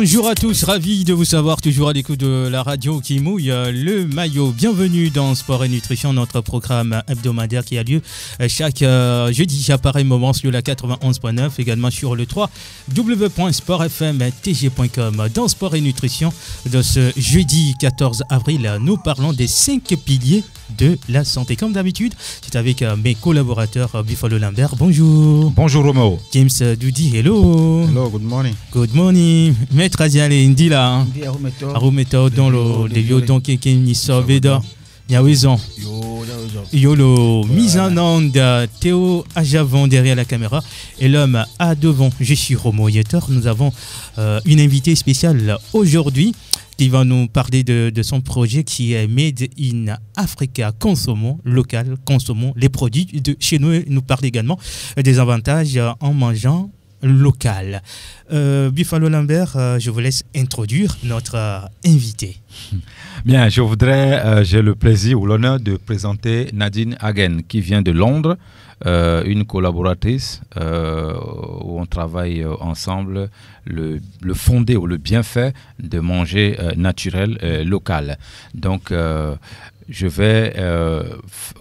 Bonjour à tous, ravi de vous savoir toujours à l'écoute de la radio qui mouille le maillot. Bienvenue dans Sport et Nutrition, notre programme hebdomadaire qui a lieu chaque jeudi à pareil moment sur la 91.9, également sur le 3 www.sportfmtg.com. Dans Sport et Nutrition, de ce jeudi 14 avril, nous parlons des 5 piliers de la santé. Comme d'habitude, c'est avec mes collaborateurs Buffalo Lambert. Bonjour. Bonjour Romeo. James Doudi, hello. Hello, good morning. Good morning. Maître Aziale Indila. Arumeto dans le déviot donc qui n'y sauve d'or. Yawizon. Yolo. Mise en onde Théo Ajavon derrière la caméra et l'homme à devant. Je suis Romo Yetor. Nous avons une invitée spéciale aujourd'hui qui va nous parler de son projet qui est Made in Africa. Consommons local, consommons les produits de chez nous. Nous parle également des avantages en mangeant local. Buffalo Lambert, je vous laisse introduire notre invité. Bien, j'ai le plaisir ou l'honneur de présenter Nadine Hagen qui vient de Londres, une collaboratrice où on travaille ensemble le fondé ou le bienfait de manger naturel local. Donc, il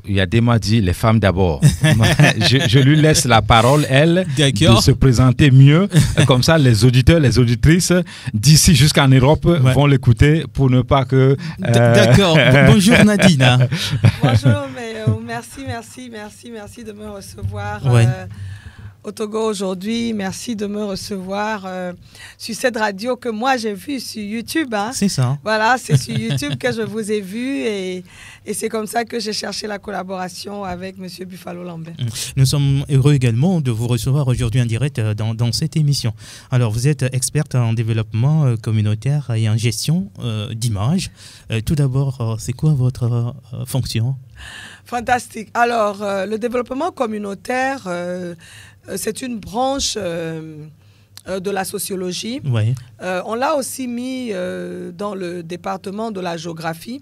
y a des mots dit les femmes d'abord. je lui laisse la parole, elle, de se présenter mieux. Comme ça, les auditeurs, les auditrices d'ici jusqu'en Europe vont l'écouter pour ne pas que... D'accord. Bonjour Nadine. Bonjour, merci de me recevoir. Au Togo aujourd'hui, merci de me recevoir sur cette radio que moi j'ai vue sur YouTube. Hein. C'est ça. Voilà, c'est sur YouTube que je vous ai vu et c'est comme ça que j'ai cherché la collaboration avec M. Buffalo Lambert. Nous sommes heureux également de vous recevoir aujourd'hui en direct dans cette émission. Alors, vous êtes experte en développement communautaire et en gestion d'images. Tout d'abord, c'est quoi votre fonction? Fantastique. Alors, le développement communautaire... c'est une branche de la sociologie. Ouais. On l'a aussi mis dans le département de la géographie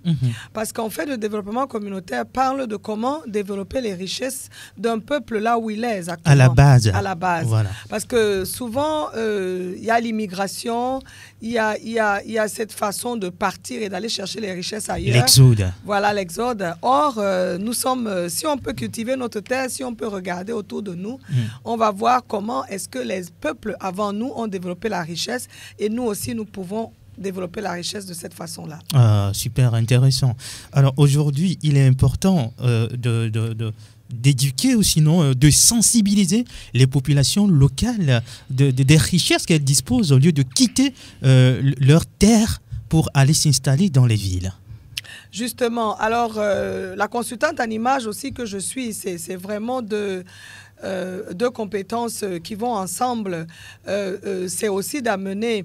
parce qu'en fait, le développement communautaire parle de comment développer les richesses d'un peuple là où il est exactement. À la base. À la base. Voilà. Parce que souvent, il y a l'immigration, il y a cette façon de partir et d'aller chercher les richesses ailleurs. L'exode. Voilà, l'exode. Or, nous sommes, si on peut cultiver notre terre, si on peut regarder autour de nous, on va voir comment est-ce que les peuples avant nous ont développé la richesse et nous aussi, nous pouvons développer la richesse de cette façon-là. Ah, super intéressant. Alors aujourd'hui, il est important d'éduquer ou sinon de sensibiliser les populations locales des richesses qu'elles disposent au lieu de quitter leur terre pour aller s'installer dans les villes. Justement, alors la consultante en images aussi que je suis, c'est vraiment deux compétences qui vont ensemble. C'est aussi d'amener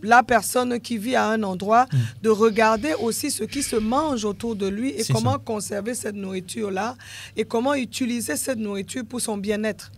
la personne qui vit à un endroit de regarder aussi ce qui se mange autour de lui et comment conserver cette nourriture-là et comment utiliser cette nourriture pour son bien-être.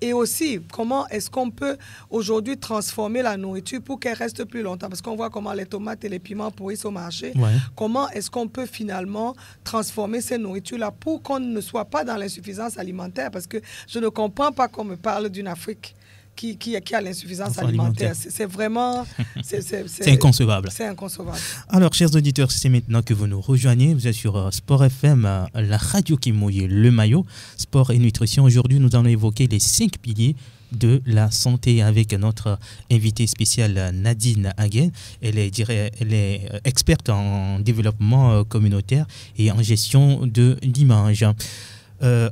Et aussi, comment est-ce qu'on peut aujourd'hui transformer la nourriture pour qu'elle reste plus longtemps? Parce qu'on voit comment les tomates et les piments pourrissent au marché. Ouais. Comment est-ce qu'on peut finalement transformer ces nourritures-là pour qu'on ne soit pas dans l'insuffisance alimentaire? Parce que je ne comprends pas qu'on me parle d'une Afrique qui a l'insuffisance alimentaire. C'est vraiment... C'est inconcevable. C'est inconcevable. Alors, chers auditeurs, c'est maintenant que vous nous rejoignez. Vous êtes sur Sport FM, la radio qui mouille le maillot. Sport et nutrition. Aujourd'hui, nous allons évoquer les 5 piliers de la santé avec notre invitée spéciale Nadine Hagen. Elle est experte en développement communautaire et en gestion de l'image.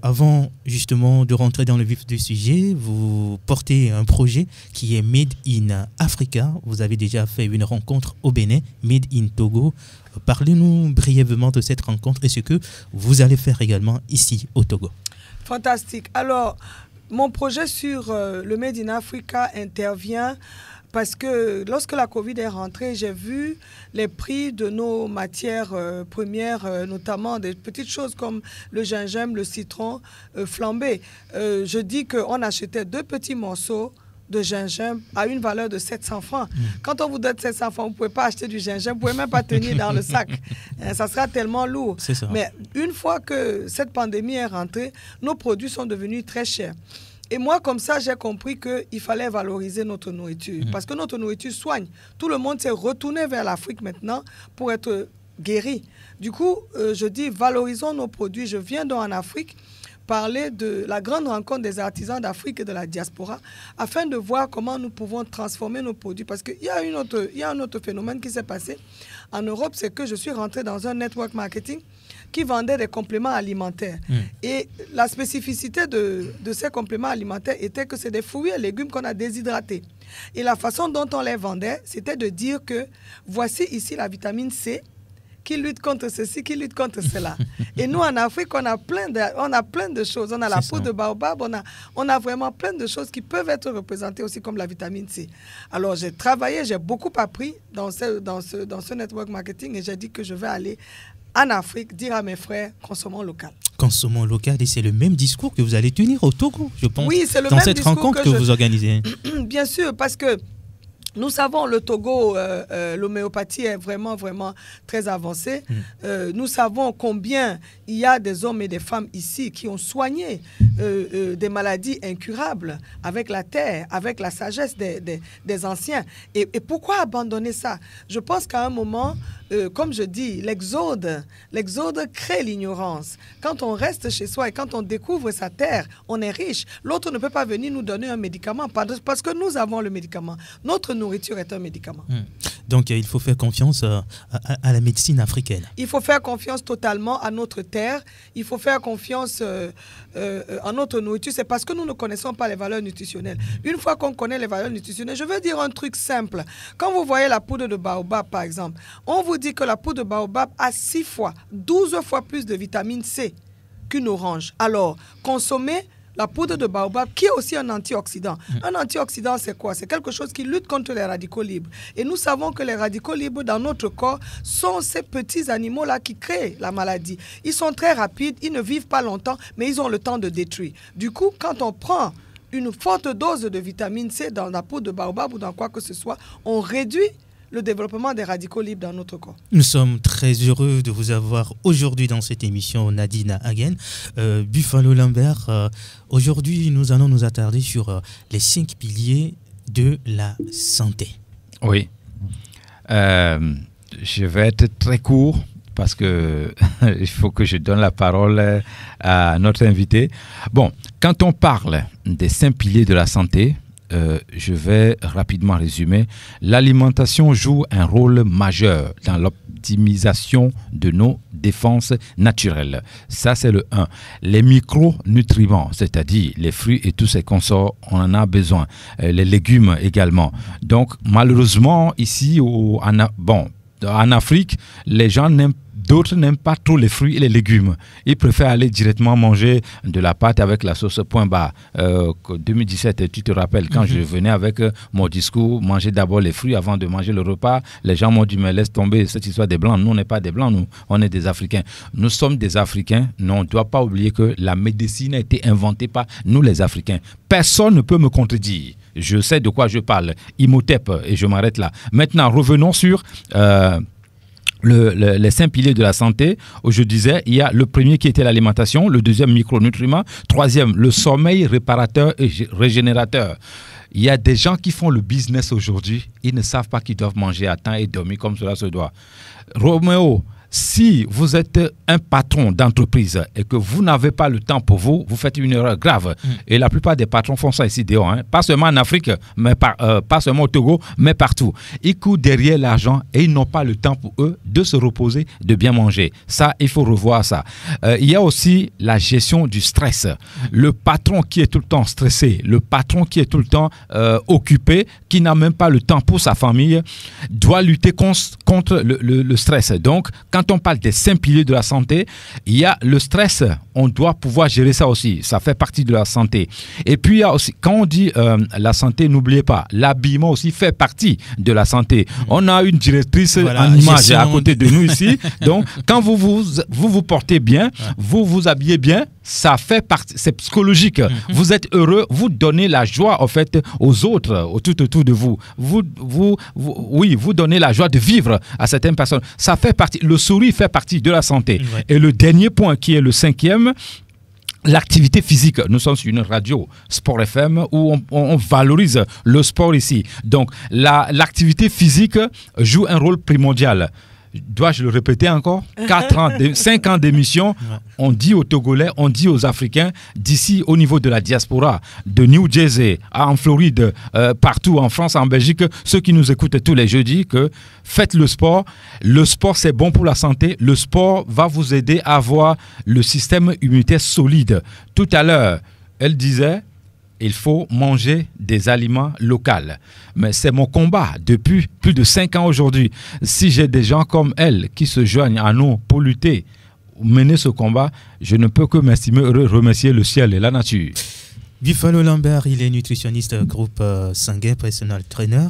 Avant justement de rentrer dans le vif du sujet, vous portez un projet qui est Made in Africa. Vous avez déjà fait une rencontre au Bénin, Made in Togo. Parlez-nous brièvement de cette rencontre et ce que vous allez faire également ici au Togo. Fantastique. Alors, mon projet sur le Made in Africa intervient parce que lorsque la Covid est rentrée, j'ai vu les prix de nos matières premières, notamment des petites choses comme le gingembre, le citron, flamber. Je dis qu'on achetait 2 petits morceaux de gingembre à une valeur de 700 francs. Quand on vous donne 700 francs, vous ne pouvez pas acheter du gingembre, vous ne pouvez même pas tenir dans le sac. Ça sera tellement lourd. Mais une fois que cette pandémie est rentrée, nos produits sont devenus très chers. Et moi, comme ça, j'ai compris qu'il fallait valoriser notre nourriture. Parce que notre nourriture soigne. Tout le monde s'est retourné vers l'Afrique maintenant pour être guéri. Du coup, je dis, valorisons nos produits. Je viens donc en Afrique parler de la grande rencontre des artisans d'Afrique et de la diaspora afin de voir comment nous pouvons transformer nos produits. Parce qu'il y a un autre phénomène qui s'est passé en Europe, c'est que je suis rentré dans un network marketing qui vendait des compléments alimentaires. Et la spécificité de ces compléments alimentaires était que c'est des fruits et légumes qu'on a déshydratés. Et la façon dont on les vendait, c'était de dire que voici ici la vitamine C qui lutte contre ceci, qui lutte contre cela. Et nous, en Afrique, on a plein de choses. On a la poudre de baobab, on a vraiment plein de choses qui peuvent être représentées aussi comme la vitamine C. Alors, j'ai travaillé, j'ai beaucoup appris dans ce network marketing et j'ai dit que je vais aller en Afrique, dire à mes frères, consommons local. Consommons local, et c'est le même discours que vous allez tenir au Togo, je pense. Oui, c'est le dans même cette rencontre que vous organisez. Bien sûr, parce que nous savons, le Togo, l'homéopathie est vraiment, vraiment très avancée. Nous savons combien il y a des hommes et des femmes ici qui ont soigné des maladies incurables avec la terre, avec la sagesse des anciens. Et pourquoi abandonner ça? Je pense qu'à un moment, comme je dis, l'exode crée l'ignorance. Quand on reste chez soi et quand on découvre sa terre, on est riche. L'autre ne peut pas venir nous donner un médicament parce que nous avons le médicament. Notre nourriture est un médicament. Donc, il faut faire confiance à la médecine africaine. Il faut faire confiance totalement à notre terre. Il faut faire confiance en notre nourriture. C'est parce que nous ne connaissons pas les valeurs nutritionnelles. Une fois qu'on connaît les valeurs nutritionnelles, je veux dire un truc simple. Quand vous voyez la poudre de baobab, par exemple, on vous dit que la poudre de baobab a 6 fois, 12 fois plus de vitamine C qu'une orange. Alors, consommez la poudre de baobab, qui est aussi un antioxydant. Un antioxydant, c'est quoi? C'est quelque chose qui lutte contre les radicaux libres. Et nous savons que les radicaux libres dans notre corps sont ces petits animaux-là qui créent la maladie. Ils sont très rapides, ils ne vivent pas longtemps, mais ils ont le temps de détruire. Du coup, quand on prend une forte dose de vitamine C dans la poudre de baobab ou dans quoi que ce soit, on réduit le développement des radicaux libres dans notre corps. Nous sommes très heureux de vous avoir aujourd'hui dans cette émission, Nadine Hagen. Buffalo Lambert, aujourd'hui nous allons nous attarder sur les 5 piliers de la santé. Oui, je vais être très court parce que il faut que je donne la parole à notre invité. Bon, quand on parle des 5 piliers de la santé, je vais rapidement résumer. L'alimentation joue un rôle majeur dans l'optimisation de nos défenses naturelles. Ça, c'est le 1. Les micronutriments, c'est-à-dire les fruits et tous ces consorts, on en a besoin. Les légumes également. Donc, malheureusement, ici, en Afrique, les gens d'autres n'aiment pas trop les fruits et les légumes. Ils préfèrent aller directement manger de la pâte avec la sauce point barre. 2017, tu te rappelles, quand je venais avec mon discours, manger d'abord les fruits avant de manger le repas, les gens m'ont dit, mais laisse tomber cette histoire des Blancs. Nous, on n'est pas des Blancs, nous, on est des Africains. Nous sommes des Africains. Non, on ne doit pas oublier que la médecine a été inventée par nous, les Africains. Personne ne peut me contredire. Je sais de quoi je parle. Imhotep, et je m'arrête là. Maintenant, revenons sur les 5 piliers de la santé, où je disais, il y a le premier qui était l'alimentation, le deuxième micronutriments, troisième le sommeil réparateur et régénérateur. Il y a des gens qui font le business aujourd'hui, ils ne savent pas qu'ils doivent manger à temps et dormir comme cela se doit. Roméo, si vous êtes un patron d'entreprise et que vous n'avez pas le temps pour vous, vous faites une erreur grave. Et la plupart des patrons font ça ici dehors. Pas seulement en Afrique, mais pas seulement au Togo, mais partout. Ils courent derrière l'argent et ils n'ont pas le temps pour eux de se reposer, de bien manger. Ça, il faut revoir ça. Il y a aussi la gestion du stress. Le patron qui est tout le temps stressé, le patron qui est tout le temps occupé, qui n'a même pas le temps pour sa famille, doit lutter contre le stress. Donc, quand on parle des 5 piliers de la santé, il y a le stress, on doit pouvoir gérer ça aussi, ça fait partie de la santé. Et puis il y a aussi, quand on dit la santé, n'oubliez pas, l'habillement aussi fait partie de la santé. On a une directrice en image à côté de nous ici, donc quand vous portez bien, vous vous habillez bien, ça fait partie, c'est psychologique. Vous êtes heureux, vous donnez la joie en fait aux autres, tout autour de vous. Vous donnez la joie de vivre à certaines personnes. Ça fait partie, le sourire fait partie de la santé. Et le dernier point qui est le 5e, l'activité physique. Nous sommes sur une radio Sport FM où on valorise le sport ici. Donc, l'activité physique joue un rôle primordial. Dois-je le répéter encore? 5 ans d'émission, on dit aux Togolais, on dit aux Africains, d'ici au niveau de la diaspora, de New Jersey, en Floride, partout en France, en Belgique, ceux qui nous écoutent tous les jeudis, que faites le sport. Le sport, c'est bon pour la santé. Le sport va vous aider à avoir le système immunitaire solide. Tout à l'heure, elle disait... Il faut manger des aliments locaux. Mais c'est mon combat depuis plus de 5 ans aujourd'hui. Si j'ai des gens comme elle qui se joignent à nous pour lutter, mener ce combat, je ne peux que m'estimer heureux, remercier le ciel et la nature. Buffalo Lambert, il est nutritionniste groupe sanguin, personal trainer.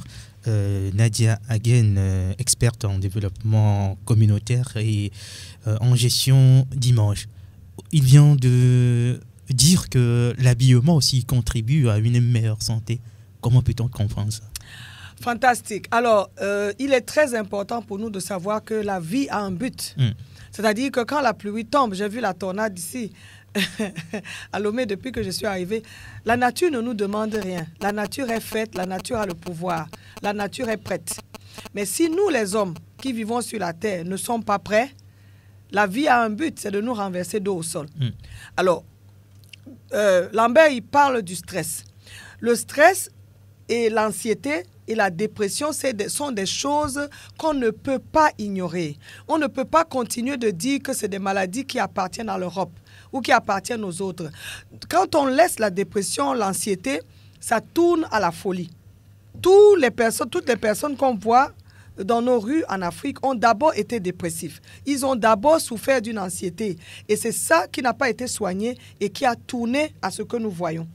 Nadia Hagen, experte en développement communautaire et en gestion d'image. Il vient de dire que l'habillement aussi contribue à une meilleure santé. Comment peut-on comprendre ça? Fantastique. Alors, il est très important pour nous de savoir que la vie a un but. C'est-à-dire que quand la pluie tombe, j'ai vu la tornade ici, à Lomé depuis que je suis arrivée, la nature ne nous demande rien. La nature est faite, la nature a le pouvoir, la nature est prête. Mais si nous, les hommes qui vivons sur la terre, ne sommes pas prêts, la vie a un but, c'est de nous renverser dos au sol. Alors, Lambert, il parle du stress. Le stress et l'anxiété et la dépression sont des choses qu'on ne peut pas ignorer. On ne peut pas continuer de dire que c'est des maladies qui appartiennent à l'Europe ou qui appartiennent aux autres. Quand on laisse la dépression, l'anxiété, ça tourne à la folie. Toutes les personnes qu'on voit dans nos rues en Afrique ont d'abord été dépressifs. Ils ont d'abord souffert d'une anxiété. Et c'est ça qui n'a pas été soigné et qui a tourné à ce que nous voyons.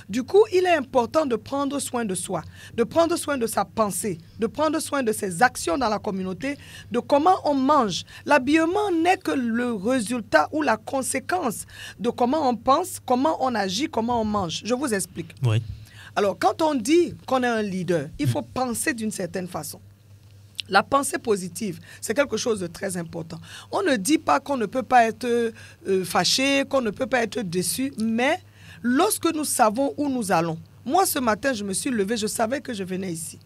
Du coup, il est important de prendre soin de soi, de prendre soin de sa pensée, de prendre soin de ses actions dans la communauté, de comment on mange. L'habillement n'est que le résultat ou la conséquence de comment on pense, comment on agit, comment on mange. Je vous explique. Oui. Alors, quand on dit qu'on est un leader, il faut penser d'une certaine façon. La pensée positive, c'est quelque chose de très important. On ne dit pas qu'on ne peut pas être fâché, qu'on ne peut pas être déçu, mais lorsque nous savons où nous allons. Moi, ce matin, je me suis levée, je savais que je venais ici.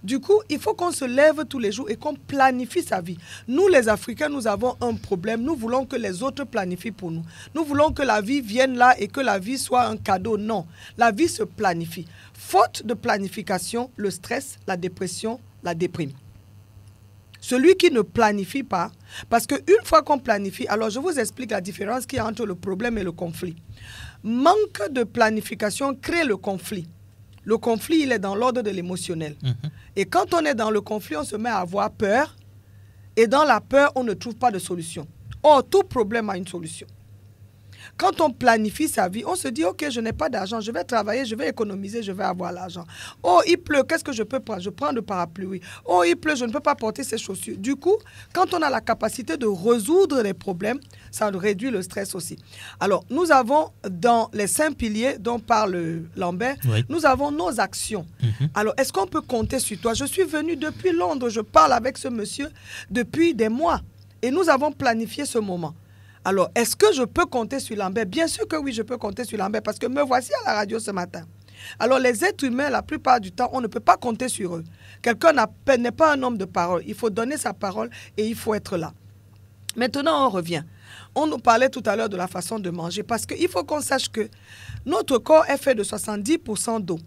Du coup, il faut qu'on se lève tous les jours et qu'on planifie sa vie. Nous, les Africains, nous avons un problème. Nous voulons que les autres planifient pour nous. Nous voulons que la vie vienne là et que la vie soit un cadeau. Non, la vie se planifie. Faute de planification, le stress, la dépression, la déprime. Celui qui ne planifie pas, parce qu'une fois qu'on planifie, alors je vous explique la différence qu'il y a entre le problème et le conflit. Manque de planification crée le conflit. Le conflit, il est dans l'ordre de l'émotionnel. Et quand on est dans le conflit, on se met à avoir peur. Et dans la peur, on ne trouve pas de solution. Or, tout problème a une solution. Quand on planifie sa vie, on se dit, ok, je n'ai pas d'argent, je vais travailler, je vais économiser, je vais avoir l'argent. Oh, il pleut, qu'est-ce que je peux prendre? Je prends le parapluie. Oh, il pleut, je ne peux pas porter ces chaussures. Du coup, quand on a la capacité de résoudre les problèmes, ça réduit le stress aussi. Alors, nous avons dans les 5 piliers dont parle Lambert, nous avons nos actions. Alors, est-ce qu'on peut compter sur toi? Je suis venu depuis Londres, je parle avec ce monsieur depuis des mois. Et nous avons planifié ce moment. Alors, est-ce que je peux compter sur Lambert? Bien sûr que oui, je peux compter sur Lambert parce que me voici à la radio ce matin. Alors, les êtres humains, la plupart du temps, on ne peut pas compter sur eux. Quelqu'un n'est pas un homme de parole. Il faut donner sa parole et il faut être là. Maintenant, on revient. On nous parlait tout à l'heure de la façon de manger parce qu'il faut qu'on sache que notre corps est fait de 70% d'eau.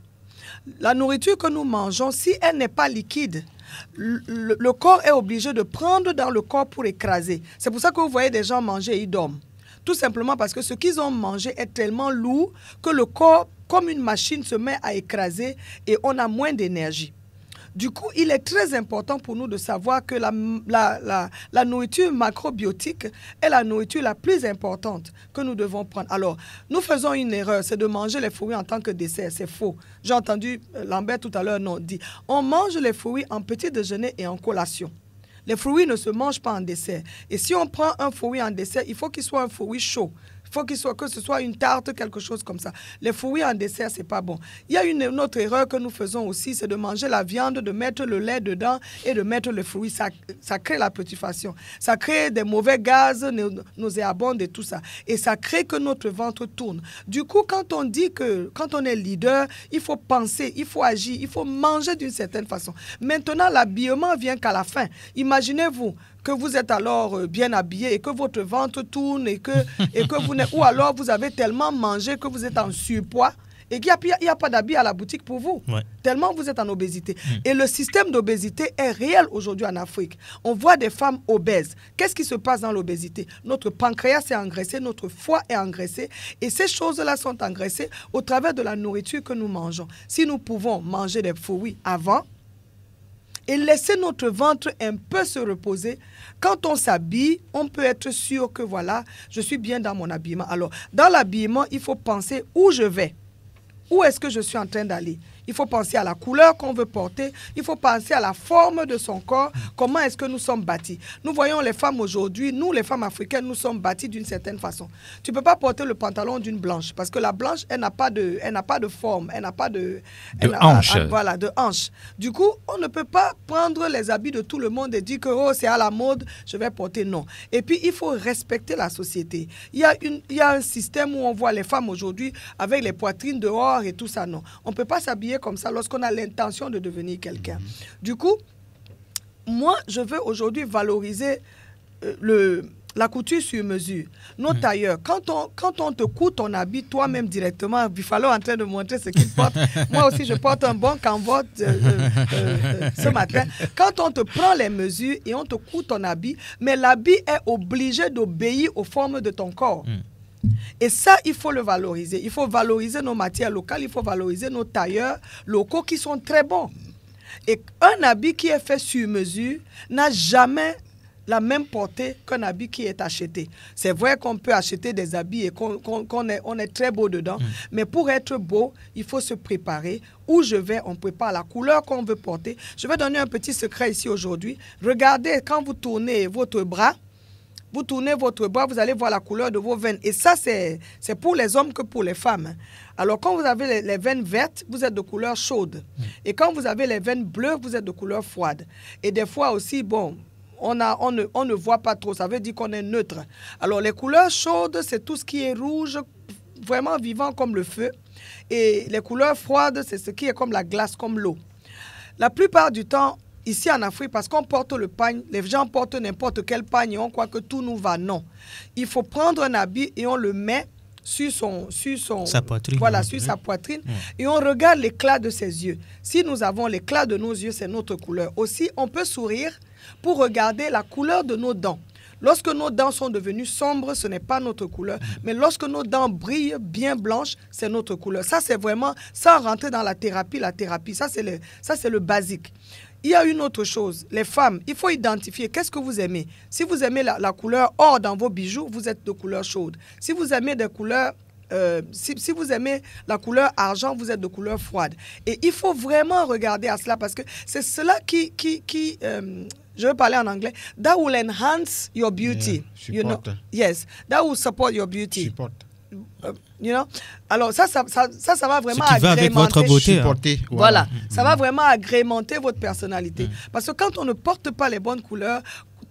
La nourriture que nous mangeons, si elle n'est pas liquide, le corps est obligé de prendre dans le corps pour écraser. C'est pour ça que vous voyez des gens manger et ils dorment. Tout simplement parce que ce qu'ils ont mangé est tellement lourd que le corps, comme une machine, se met à écraser et on a moins d'énergie. Du coup, il est très important pour nous de savoir que la nourriture macrobiotique est la nourriture la plus importante que nous devons prendre. Alors, nous faisons une erreur, c'est de manger les fruits en tant que dessert. C'est faux. J'ai entendu Lambert tout à l'heure dit, on mange les fruits en petit déjeuner et en collation. Les fruits ne se mangent pas en dessert. Et si on prend un fruit en dessert, il faut qu'il soit un fruit chaud, faut que ce soit une tarte, quelque chose comme ça. Les fruits en dessert, c'est pas bon. Il y a une autre erreur que nous faisons aussi, c'est de manger la viande, de mettre le lait dedans et de mettre le fruit. Ça crée la putréfaction. Ça crée des mauvais gaz nauséabonds et tout ça. Et ça crée que notre ventre tourne. Du coup, quand on dit que, quand on est leader, il faut penser, il faut agir, il faut manger d'une certaine façon. Maintenant, l'habillement vient qu'à la fin. Imaginez-vous que vous êtes alors bien habillé et que votre ventre tourne et que vous n'êtes, ou alors vous avez tellement mangé que vous êtes en surpoids et qu'il n'y a pas d'habits à la boutique pour vous. Ouais. Tellement vous êtes en obésité. Et le système d'obésité est réel aujourd'hui en Afrique. On voit des femmes obèses. Qu'est-ce qui se passe dans l'obésité? Notre pancréas est engraissé, notre foie est engraissé. Et ces choses-là sont engraissées au travers de la nourriture que nous mangeons. Si nous pouvons manger des fruits avant, et laisser notre ventre un peu se reposer. Quand on s'habille, on peut être sûr que voilà, je suis bien dans mon habillement. Alors, dans l'habillement, il faut penser où je vais. Où est-ce que je suis en train d'aller? Il faut penser à la couleur qu'on veut porter. Il faut penser à la forme de son corps. Comment est-ce que nous sommes bâtis? Nous voyons les femmes aujourd'hui, nous les femmes africaines, nous sommes bâtis d'une certaine façon. Tu ne peux pas porter le pantalon d'une blanche parce que la blanche, elle n'a pas de forme, elle n'a pas de hanche. Voilà, de hanche. Du coup, on ne peut pas prendre les habits de tout le monde et dire que oh, c'est à la mode, je vais porter. Non. Et puis, il faut respecter la société. Il y a un système où on voit les femmes aujourd'hui avec les poitrines dehors et tout ça. Non. On ne peut pas s'habiller comme ça lorsqu'on a l'intention de devenir quelqu'un. Du coup, moi, je veux aujourd'hui valoriser la couture sur mesure. Nos tailleurs, quand on te coud ton habit toi-même directement, Buffalo est en train de montrer ce qu'il porte. Moi aussi, je porte un bon canvas ce matin. Quand on te prend les mesures et on te coud ton habit, mais l'habit est obligé d'obéir aux formes de ton corps. Et ça, il faut le valoriser. Il faut valoriser nos matières locales, il faut valoriser nos tailleurs locaux qui sont très bons. Et un habit qui est fait sur mesure n'a jamais la même portée qu'un habit qui est acheté. C'est vrai qu'on peut acheter des habits et on est très beau dedans, mais pour être beau, il faut se préparer. Où je vais, on prépare la couleur qu'on veut porter. Je vais donner un petit secret ici aujourd'hui. Regardez, quand vous tournez votre bras, vous allez voir la couleur de vos veines. Et ça, c'est pour les hommes que pour les femmes. Alors, quand vous avez les veines vertes, vous êtes de couleur chaude. Et quand vous avez les veines bleues, vous êtes de couleur froide. Et des fois aussi, bon, on ne voit pas trop. Ça veut dire qu'on est neutre. Alors, les couleurs chaudes, c'est tout ce qui est rouge, vraiment vivant comme le feu. Et les couleurs froides, c'est ce qui est comme la glace, comme l'eau. La plupart du temps, ici en Afrique, parce qu'on porte le pagne, les gens portent n'importe quel pagne et on croit que tout nous va. Non. Il faut prendre un habit et on le met sur sa poitrine. Voilà, sur sa poitrine. Et on regarde l'éclat de ses yeux. Si nous avons l'éclat de nos yeux, c'est notre couleur. Aussi, on peut sourire pour regarder la couleur de nos dents. Lorsque nos dents sont devenues sombres, ce n'est pas notre couleur. Mais lorsque nos dents brillent bien blanches, c'est notre couleur. Ça, c'est vraiment, sans rentrer dans la thérapie, ça, c'est le basique. Il y a une autre chose, les femmes, il faut identifier qu'est-ce que vous aimez. Si vous aimez la couleur or dans vos bijoux, vous êtes de couleur chaude. Si vous aimez des couleurs, si vous aimez la couleur argent, vous êtes de couleur froide. Et il faut vraiment regarder à cela parce que c'est cela qui je vais parler en anglais. That will enhance your beauty. Yeah, you know? Yes, that will support your beauty. Support. You know? Alors ça va vraiment agrémenter avec votre beauté. Voilà, ça va vraiment agrémenter votre personnalité. Parce que quand on ne porte pas les bonnes couleurs,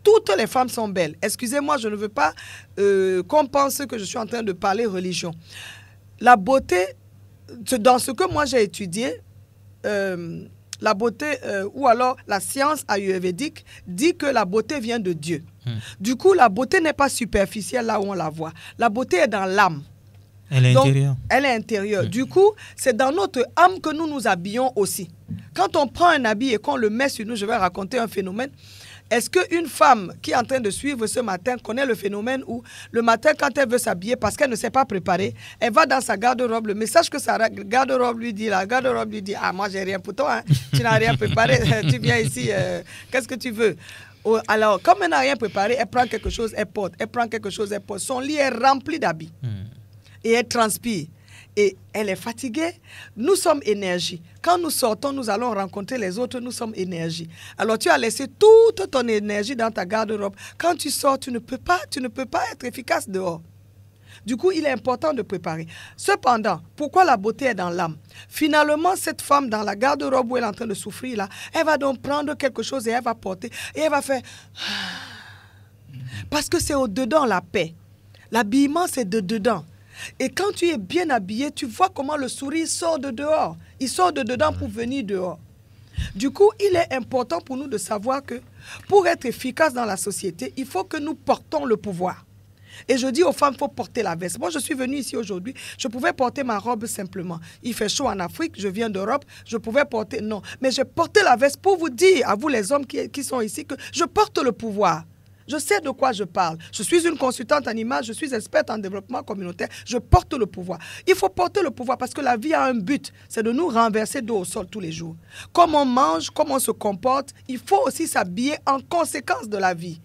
toutes les femmes sont belles. Excusez-moi, je ne veux pas qu'on pense que je suis en train de parler religion. La beauté, dans ce que moi j'ai étudié, la beauté, ou alors la science ayurvédique dit que la beauté vient de Dieu. Du coup, la beauté n'est pas superficielle là où on la voit. La beauté est dans l'âme. Elle est intérieure. Elle est intérieure. Du coup, c'est dans notre âme que nous nous habillons aussi. Quand on prend un habit et qu'on le met sur nous, je vais raconter un phénomène. Est-ce qu'une femme qui est en train de suivre ce matin connaît le phénomène où le matin, quand elle veut s'habiller, parce qu'elle ne s'est pas préparée, elle va dans sa garde-robe, le message que sa garde-robe lui dit, ah, moi, j'ai rien pour toi, hein. Tu n'as rien préparé, tu viens ici, qu'est-ce que tu veux? Alors, comme elle n'a rien préparé, elle prend quelque chose, elle porte, Son lit est rempli d'habits. Et elle transpire. Et elle est fatiguée. Nous sommes énergie. Quand nous sortons, nous allons rencontrer les autres, nous sommes énergie. Alors tu as laissé toute ton énergie dans ta garde-robe. Quand tu sors, tu ne peux pas être efficace dehors. Du coup, il est important de préparer. Cependant, pourquoi la beauté est dans l'âme? Finalement, cette femme, dans la garde-robe où elle est en train de souffrir, là, elle va donc prendre quelque chose et elle va porter, et elle va faire... Parce que c'est au-dedans la paix. L'habillement, c'est de dedans. Et quand tu es bien habillé, tu vois comment le sourire sort de dehors. Il sort de dedans pour venir dehors. Du coup, il est important pour nous de savoir que pour être efficace dans la société, il faut que nous portons le pouvoir. Et je dis aux femmes, il faut porter la veste. Moi, je suis venue ici aujourd'hui, je pouvais porter ma robe simplement. Il fait chaud en Afrique, je viens d'Europe, je pouvais porter... Non, mais j'ai porté la veste pour vous dire, à vous les hommes qui sont ici, que je porte le pouvoir. Je sais de quoi je parle. Je suis une consultante en image, je suis experte en développement communautaire. Je porte le pouvoir. Il faut porter le pouvoir parce que la vie a un but. C'est de nous renverser dos au sol tous les jours. Comme on mange, comme on se comporte, il faut aussi s'habiller en conséquence de la vie.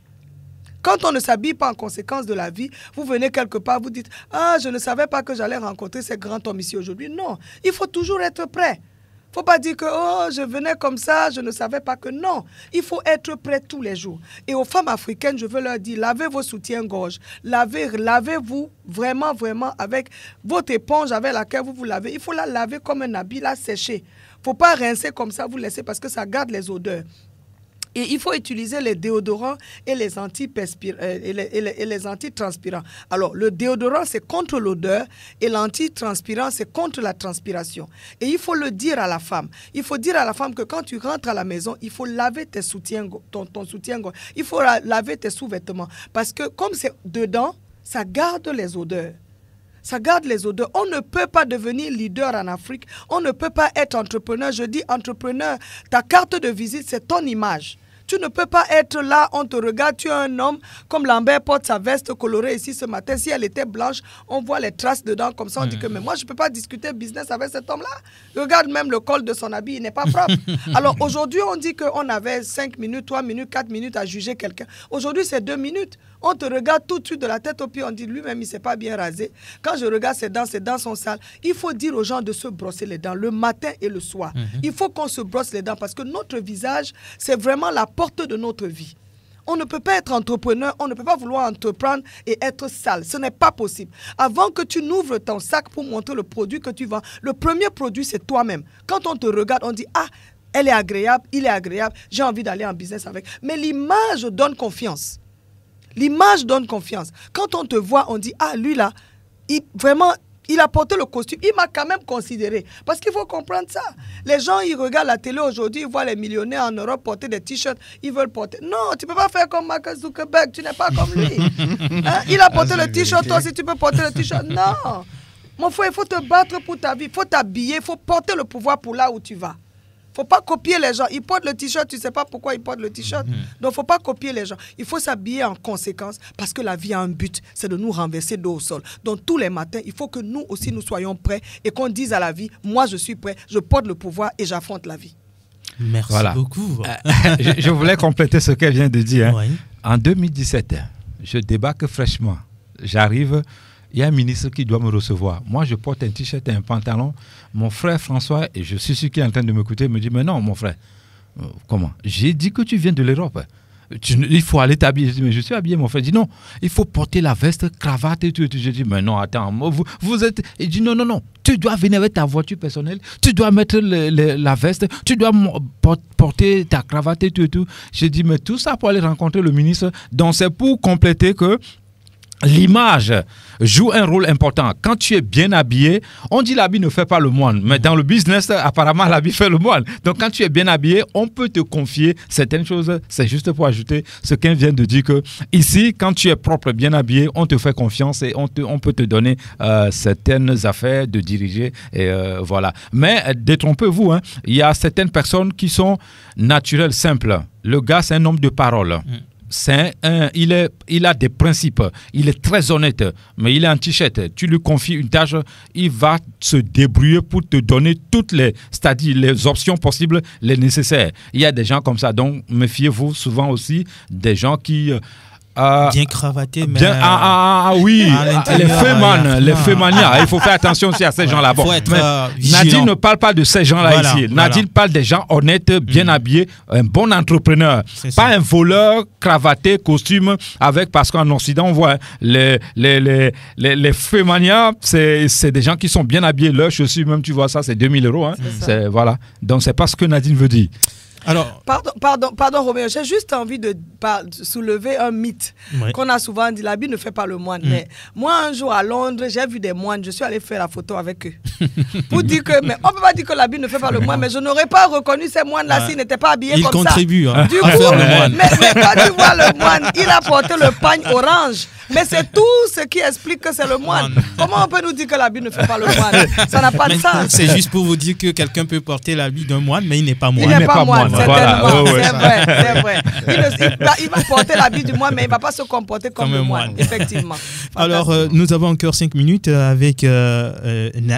Quand on ne s'habille pas en conséquence de la vie, vous venez quelque part, vous dites « Ah, je ne savais pas que j'allais rencontrer ces grands hommes ici aujourd'hui. » Non, il faut toujours être prêt. Il ne faut pas dire que oh, je venais comme ça, je ne savais pas que non. Il faut être prêt tous les jours. Et aux femmes africaines, je veux leur dire, lavez vos soutiens-gorge. Lavez-vous vraiment avec votre éponge avec laquelle vous vous lavez. Il faut la laver comme un habit, la sécher. Il ne faut pas rincer comme ça, vous laisser parce que ça garde les odeurs. Et il faut utiliser les déodorants et les antitranspirants. Alors, le déodorant, c'est contre l'odeur et l'antitranspirant, c'est contre la transpiration. Et il faut le dire à la femme. Il faut dire à la femme que quand tu rentres à la maison, il faut laver ton soutien-gorge. Il faut laver tes sous-vêtements. Parce que comme c'est dedans, ça garde les odeurs. Ça garde les odeurs. On ne peut pas devenir leader en Afrique. On ne peut pas être entrepreneur. Je dis entrepreneur, ta carte de visite, c'est ton image. Tu ne peux pas être là, on te regarde, tu es un homme, comme Lambert porte sa veste colorée ici ce matin. Si elle était blanche, on voit les traces dedans, comme ça on dit que mais moi je ne peux pas discuter business avec cet homme-là. Regarde même le col de son habit, il n'est pas propre. Alors aujourd'hui on dit qu'on avait 5 minutes, 3 minutes, 4 minutes à juger quelqu'un. Aujourd'hui c'est 2 minutes. On te regarde tout de suite de la tête aux pieds, on dit lui-même il ne s'est pas bien rasé. Quand je regarde ses dents sont sales. Il faut dire aux gens de se brosser les dents le matin et le soir. Il faut qu'on se brosse les dents parce que notre visage, c'est vraiment la porte de notre vie. On ne peut pas être entrepreneur, on ne peut pas vouloir entreprendre et être sale. Ce n'est pas possible. Avant que tu n'ouvres ton sac pour montrer le produit que tu vends, le premier produit, c'est toi-même. Quand on te regarde, on dit « Ah, elle est agréable, il est agréable, j'ai envie d'aller en business avec. » Mais l'image donne confiance. L'image donne confiance. Quand on te voit, on dit « Ah, lui là, il a porté le costume, il m'a quand même considéré. » Parce qu'il faut comprendre ça. Les gens, ils regardent la télé aujourd'hui, ils voient les millionnaires en Europe porter des t-shirts, ils veulent porter. Non, tu ne peux pas faire comme Mark Zuckerberg, tu n'es pas comme lui. Hein? Il a porté le t-shirt, toi aussi tu peux porter le t-shirt. Non. Mon frère, il faut te battre pour ta vie, il faut t'habiller, il faut porter le pouvoir pour là où tu vas. Il ne faut pas copier les gens. Ils portent le t-shirt, tu ne sais pas pourquoi ils portent le t-shirt. Donc, il ne faut pas copier les gens. Il faut s'habiller en conséquence parce que la vie a un but, c'est de nous renverser dos au sol. Donc, tous les matins, il faut que nous aussi, nous soyons prêts et qu'on dise à la vie, moi, je suis prêt, je porte le pouvoir et j'affronte la vie. Merci beaucoup. Je voulais compléter ce qu'elle vient de dire. Oui. En 2017, je débarque fraîchement. J'arrive... Il y a un ministre qui doit me recevoir. Moi, je porte un t-shirt et un pantalon. Mon frère François, et je suis sûr qu'il est en train de m'écouter, me dit, mais non, mon frère, comment? J'ai dit que tu viens de l'Europe. Il faut aller t'habiller. Je dis, mais je suis habillé, mon frère. Il dit, non, il faut porter la veste, cravate et tout. Je dis, mais non, attends, vous êtes... Il dit, non, tu dois venir avec ta voiture personnelle, tu dois mettre la veste, tu dois porter ta cravate et tout. Je dis, mais tout ça pour aller rencontrer le ministre. Donc, c'est pour compléter que l'image joue un rôle important. Quand tu es bien habillé, on dit l'habit ne fait pas le moine, mais dans le business, apparemment, l'habit fait le moine. Donc, quand tu es bien habillé, on peut te confier certaines choses. C'est juste pour ajouter ce qu'elle vient de dire que ici, quand tu es propre, bien habillé, on te fait confiance et on peut te donner certaines affaires de diriger. Et voilà. Mais détrompez-vous, hein, il y a certaines personnes qui sont naturelles, simples. Le gars, c'est un homme de parole. Il a des principes, il est très honnête, mais il est en t-shirt. Tu lui confies une tâche, il va se débrouiller pour te donner c'est-à-dire les options possibles, les nécessaires. Il y a des gens comme ça, donc méfiez-vous souvent aussi des gens qui Bien cravaté, mais... Oui, les fémania. Il faut faire attention aussi à ces gens-là. Bon, Nadine ne parle pas de ces gens-là ici. Nadine parle des gens honnêtes, bien habillés, un bon entrepreneur. Pas un voleur, cravaté, costume, avec, parce qu'en Occident, on voit les fémania, c'est des gens qui sont bien habillés. Leurs chaussures, même tu vois ça, c'est 2000 €. Hein. Voilà. Donc, c'est pas ce que Nadine veut dire. Alors, pardon Roméo, j'ai juste envie de soulever un mythe qu'on a souvent dit, l'habit ne fait pas le moine. Mais moi, un jour à Londres, j'ai vu des moines, je suis allé faire la photo avec eux. Pour dire que, mais on ne peut pas dire que l'habit ne fait pas le moine, mais je n'aurais pas reconnu ces moines-là s'ils n'étaient pas habillés comme ça. Ils contribuent à faire le moine. Mais quand tu vois le moine, il a porté le pagne orange. Mais c'est tout ce qui explique que c'est le moine. Comment on peut nous dire que l'habit ne fait pas le moine? Ça n'a pas de sens. C'est juste pour vous dire que quelqu'un peut porter l'habit d'un moine, mais il n'est pas moine. Il n'est pas moine, certainement. C'est vrai. Il va porter l'habit du moine, mais il ne va pas se comporter comme le moine. Effectivement. Alors, nous avons encore 5 minutes avec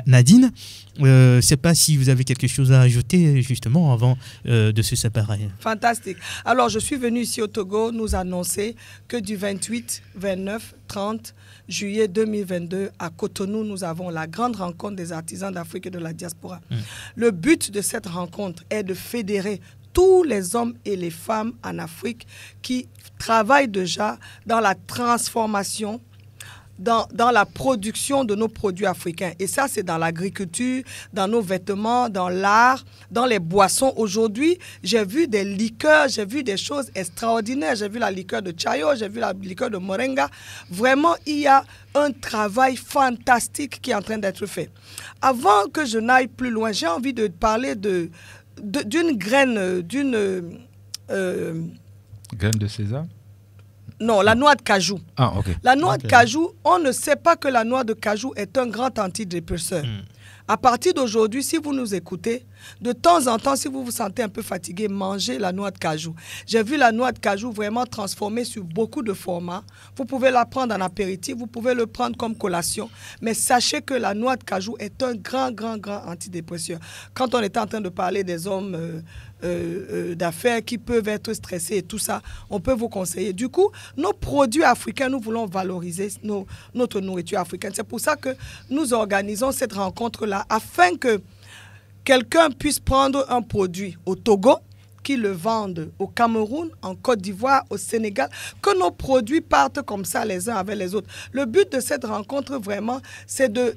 Nadine. Je ne sais pas si vous avez quelque chose à ajouter justement avant de se séparer. Fantastique. Alors, je suis venue ici au Togo nous annoncer que du 28, 29, 30 juillet 2022 à Cotonou, nous avons la grande rencontre des artisans d'Afrique et de la diaspora. Le but de cette rencontre est de fédérer tous les hommes et les femmes en Afrique qui travaillent déjà dans la transformation, dans la production de nos produits africains. Et ça, c'est dans l'agriculture, dans nos vêtements, dans l'art, dans les boissons. Aujourd'hui, j'ai vu des liqueurs, j'ai vu des choses extraordinaires. J'ai vu la liqueur de Chayo, j'ai vu la liqueur de Moringa. Vraiment, il y a un travail fantastique qui est en train d'être fait. Avant que je n'aille plus loin, j'ai envie de parler d'une graine, graine de sésame? Non, la noix de cajou. Okay. La noix de cajou, on ne sait pas que la noix de cajou est un grand antidépresseur. À partir d'aujourd'hui, si vous nous écoutez, de temps en temps, si vous vous sentez un peu fatigué, mangez la noix de cajou. J'ai vu la noix de cajou vraiment transformée sur beaucoup de formats. Vous pouvez la prendre en apéritif, vous pouvez le prendre comme collation. Mais sachez que la noix de cajou est un grand antidépresseur. Quand on était en train de parler des hommes d'affaires qui peuvent être stressés et tout ça, on peut vous conseiller. Du coup, nos produits africains, nous voulons valoriser notre nourriture africaine. C'est pour ça que nous organisons cette rencontre-là afin que quelqu'un puisse prendre un produit au Togo, qui le vendent au Cameroun, en Côte d'Ivoire, au Sénégal, que nos produits partent comme ça les uns avec les autres. Le but de cette rencontre, vraiment, c'est de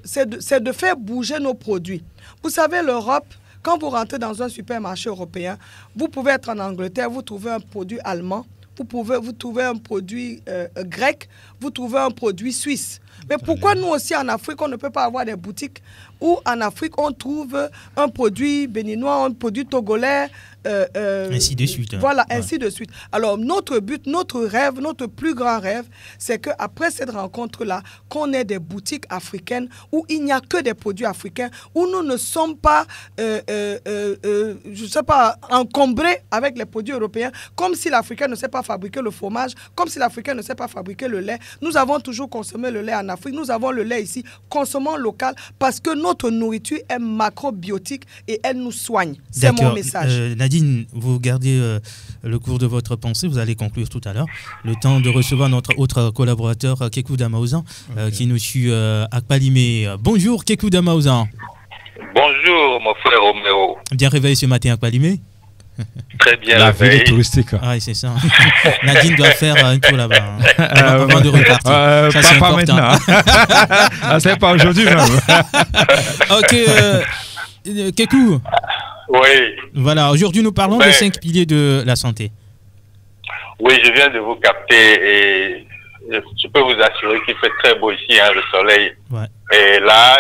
faire bouger nos produits. Vous savez, l'Europe, quand vous rentrez dans un supermarché européen, vous pouvez être en Angleterre, vous trouvez un produit allemand, vous trouvez un produit grec, vous trouvez un produit suisse. Mais pourquoi nous aussi en Afrique, on ne peut pas avoir des boutiques où en Afrique, on trouve un produit béninois, un produit togolais, ainsi de suite. Voilà, ainsi de suite. Alors, notre but, notre rêve, notre plus grand rêve, c'est qu'après cette rencontre-là, qu'on ait des boutiques africaines où il n'y a que des produits africains, où nous ne sommes pas, je sais pas, encombrés avec les produits européens, comme si l'Africain ne sait pas fabriquer le fromage, comme si l'Africain ne sait pas fabriquer le lait. Nous avons toujours consommé le lait en Afrique, nous avons le lait ici, consommons local, parce que notre nourriture est macrobiotique et elle nous soigne. C'est mon message. Nadine, vous gardez le cours de votre pensée, vous allez conclure tout à l'heure. Le temps de recevoir notre autre collaborateur, Kekou Damaouzan, qui nous suit à Kpalimé. Bonjour Kekou Damaouzan. Bonjour mon frère Roméo. Bien réveillé ce matin à Kpalimé? Très bien. La ville touristique. Ah, c'est ça. Nadine doit faire un tour là-bas avant de repartir. Ça, c'est pas important. Maintenant. C'est pas aujourd'hui même. Ok. Kekou. Oui. Voilà, aujourd'hui nous parlons des 5 piliers de la santé. Oui, je viens de vous capter et je peux vous assurer qu'il fait très beau ici, hein, le soleil. Ouais. Et là,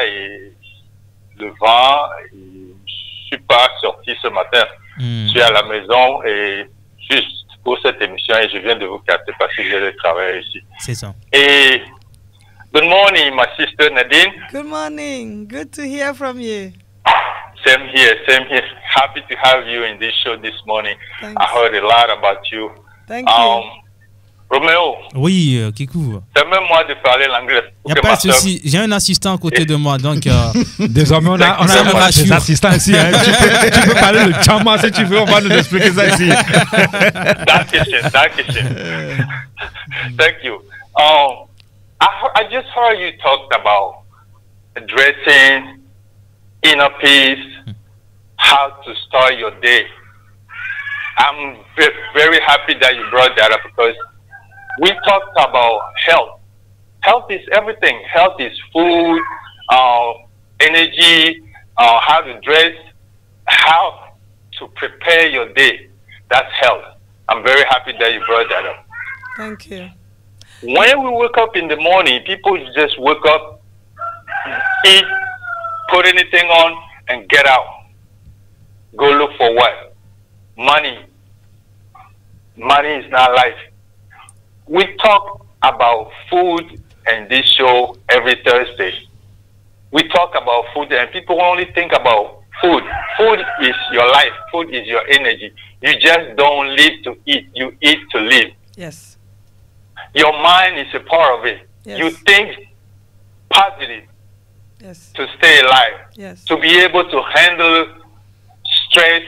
le vent, je ne suis pas sorti ce matin. Je suis à la maison et juste pour cette émission et je viens de vous capter parce que j'ai le travail ici. C'est ça. Et good morning, my sister Nadine. Good morning. Good to hear from you. Same here, same here. Happy to have you in this show this morning. Thanks. I heard a lot about you. Thank you. Roméo. Oui, Kikou. Permets-moi de parler l'anglais. Il n'y a pas de souci. J'ai un assistant à côté de moi, donc... Désormais, on a des assistants ici. Hein. Tu peux parler le Tchama si tu veux, on va nous expliquer ça ici. Thank you. I just heard you talked about dressing, inner peace, how to start your day. I'm very happy that you brought that up because we talked about health. Health is everything. Health is food, energy, how to dress, how to prepare your day. That's health. I'm very happy that you brought that up. Thank you. When we wake up in the morning, people just wake up, eat, put anything on, and get out. Go look for what? Money. Money is not life. We talk about food in this show every Thursday. We talk about food and people only think about food. Food is your life. Food is your energy. You just don't live to eat. You eat to live. Yes. Your mind is a part of it. Yes. You think positive yes. to stay alive. Yes. To be able to handle stress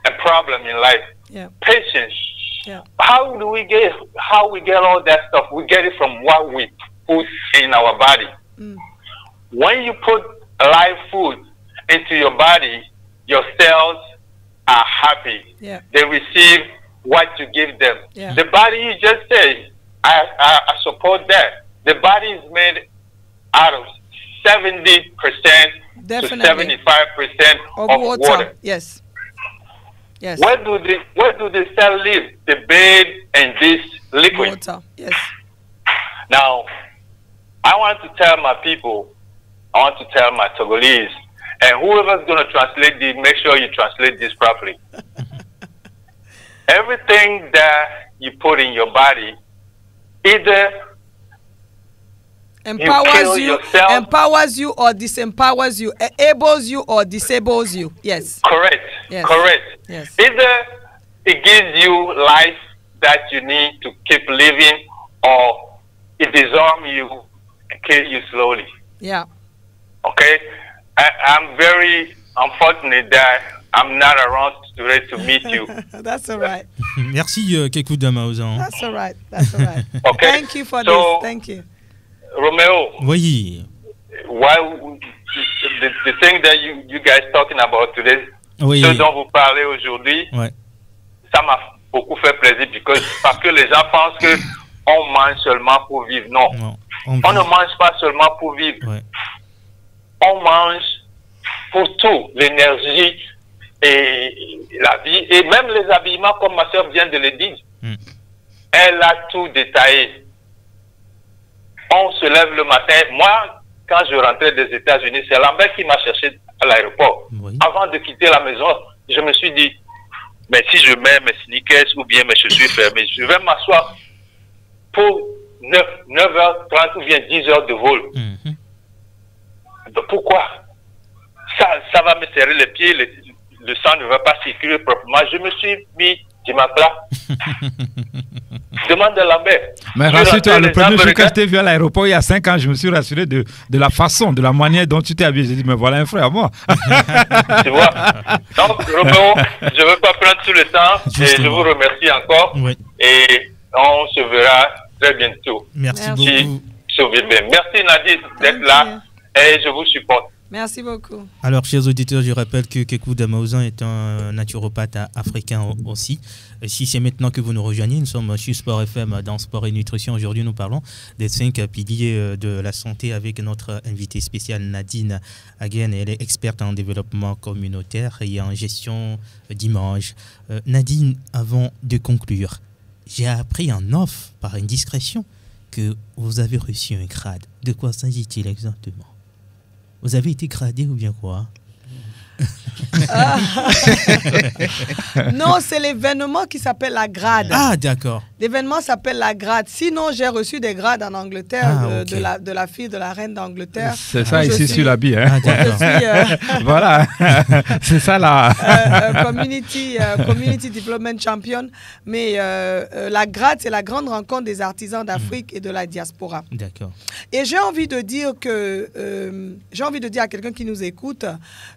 and problem in life. Yeah. Patience. Yeah. How we get all that stuff? We get it from what we put in our body. Mm. When you put live food into your body, your cells are happy. Yeah. They receive what you give them. Yeah. The body, you just say, I support that. The body is made out of 70% Definitely. to 75% of water. Yes. Yes. Where do the cell live? The bed and this liquid. Water. Yes. Now, I want to tell my people, I want to tell my Togolese, and whoever's going to translate this, make sure you translate this properly. Everything that you put in your body, either empowers you or disempowers you, enables you or disables you. Yes. Correct. Yes. Correct. Yes. Either it gives you life that you need to keep living, or it disarms you and kills you slowly. Yeah. Okay? I'm very unfortunate that I'm not around today to meet you. That's all right. Merci, Kekou Damaouzan. That's all right. That's all right. Okay. Thank you for this. Thank you. Romeo. Oui. Why the thing that you guys talking about today, oui. Ce dont vous parlez aujourd'hui, ouais. Ça m'a beaucoup fait plaisir parce que les gens pensent que on mange seulement pour vivre. Non. On ne mange pas seulement pour vivre. Ouais. On mange pour tout, l'énergie et la vie, et même les habillements, comme ma soeur vient de le dire. Elle a tout détaillé. On se lève le matin. Moi, quand je rentrais des États-Unis, c'est Lambert qui m'a cherché à l'aéroport. Oui. Avant de quitter la maison, je me suis dit, mais si je mets mes sneakers ou bien mes chaussures fermées, je vais m'asseoir pour 9h30 ou bien 10h de vol. Donc pourquoi? Ça va me serrer les pieds, le sang ne va pas circuler proprement. Je me suis mis du matelas. Demande à Lambert. Mais rassure-toi, le premier jour que je t'ai vu à l'aéroport il y a 5 ans, je me suis rassuré de la façon, de la manière dont tu t'es habillé. J'ai dit, mais voilà un frère à moi. Tu vois. Donc, Roméo, je ne veux pas prendre tout le temps. Justement. Et je vous remercie encore. Oui. Et on se verra très bientôt. Merci beaucoup. Merci Nadine d'être là et je vous supporte. Merci beaucoup. Alors, chers auditeurs, je rappelle que Kekou Damaouzan est un naturopathe africain aussi. Si c'est maintenant que vous nous rejoignez, nous sommes sur Sport FM dans Sport et Nutrition. Aujourd'hui, nous parlons des 5 piliers de la santé avec notre invitée spéciale Nadine Agen. Elle est experte en développement communautaire et en gestion d'image. Nadine, avant de conclure, j'ai appris en off, par indiscrétion, que vous avez reçu un grade. De quoi s'agit-il exactement? Vous avez été gradé ou bien quoi? Non, c'est l'événement qui s'appelle la grade. Ah, d'accord. L'événement s'appelle la grade. Sinon, j'ai reçu des grades en Angleterre de la fille de la reine d'Angleterre. C'est ça ici sur l'habit. Hein? Voilà, c'est ça là. Community Development Champion. Mais la grade, c'est la grande rencontre des artisans d'Afrique et de la diaspora. D'accord. Et j'ai envie de dire à quelqu'un qui nous écoute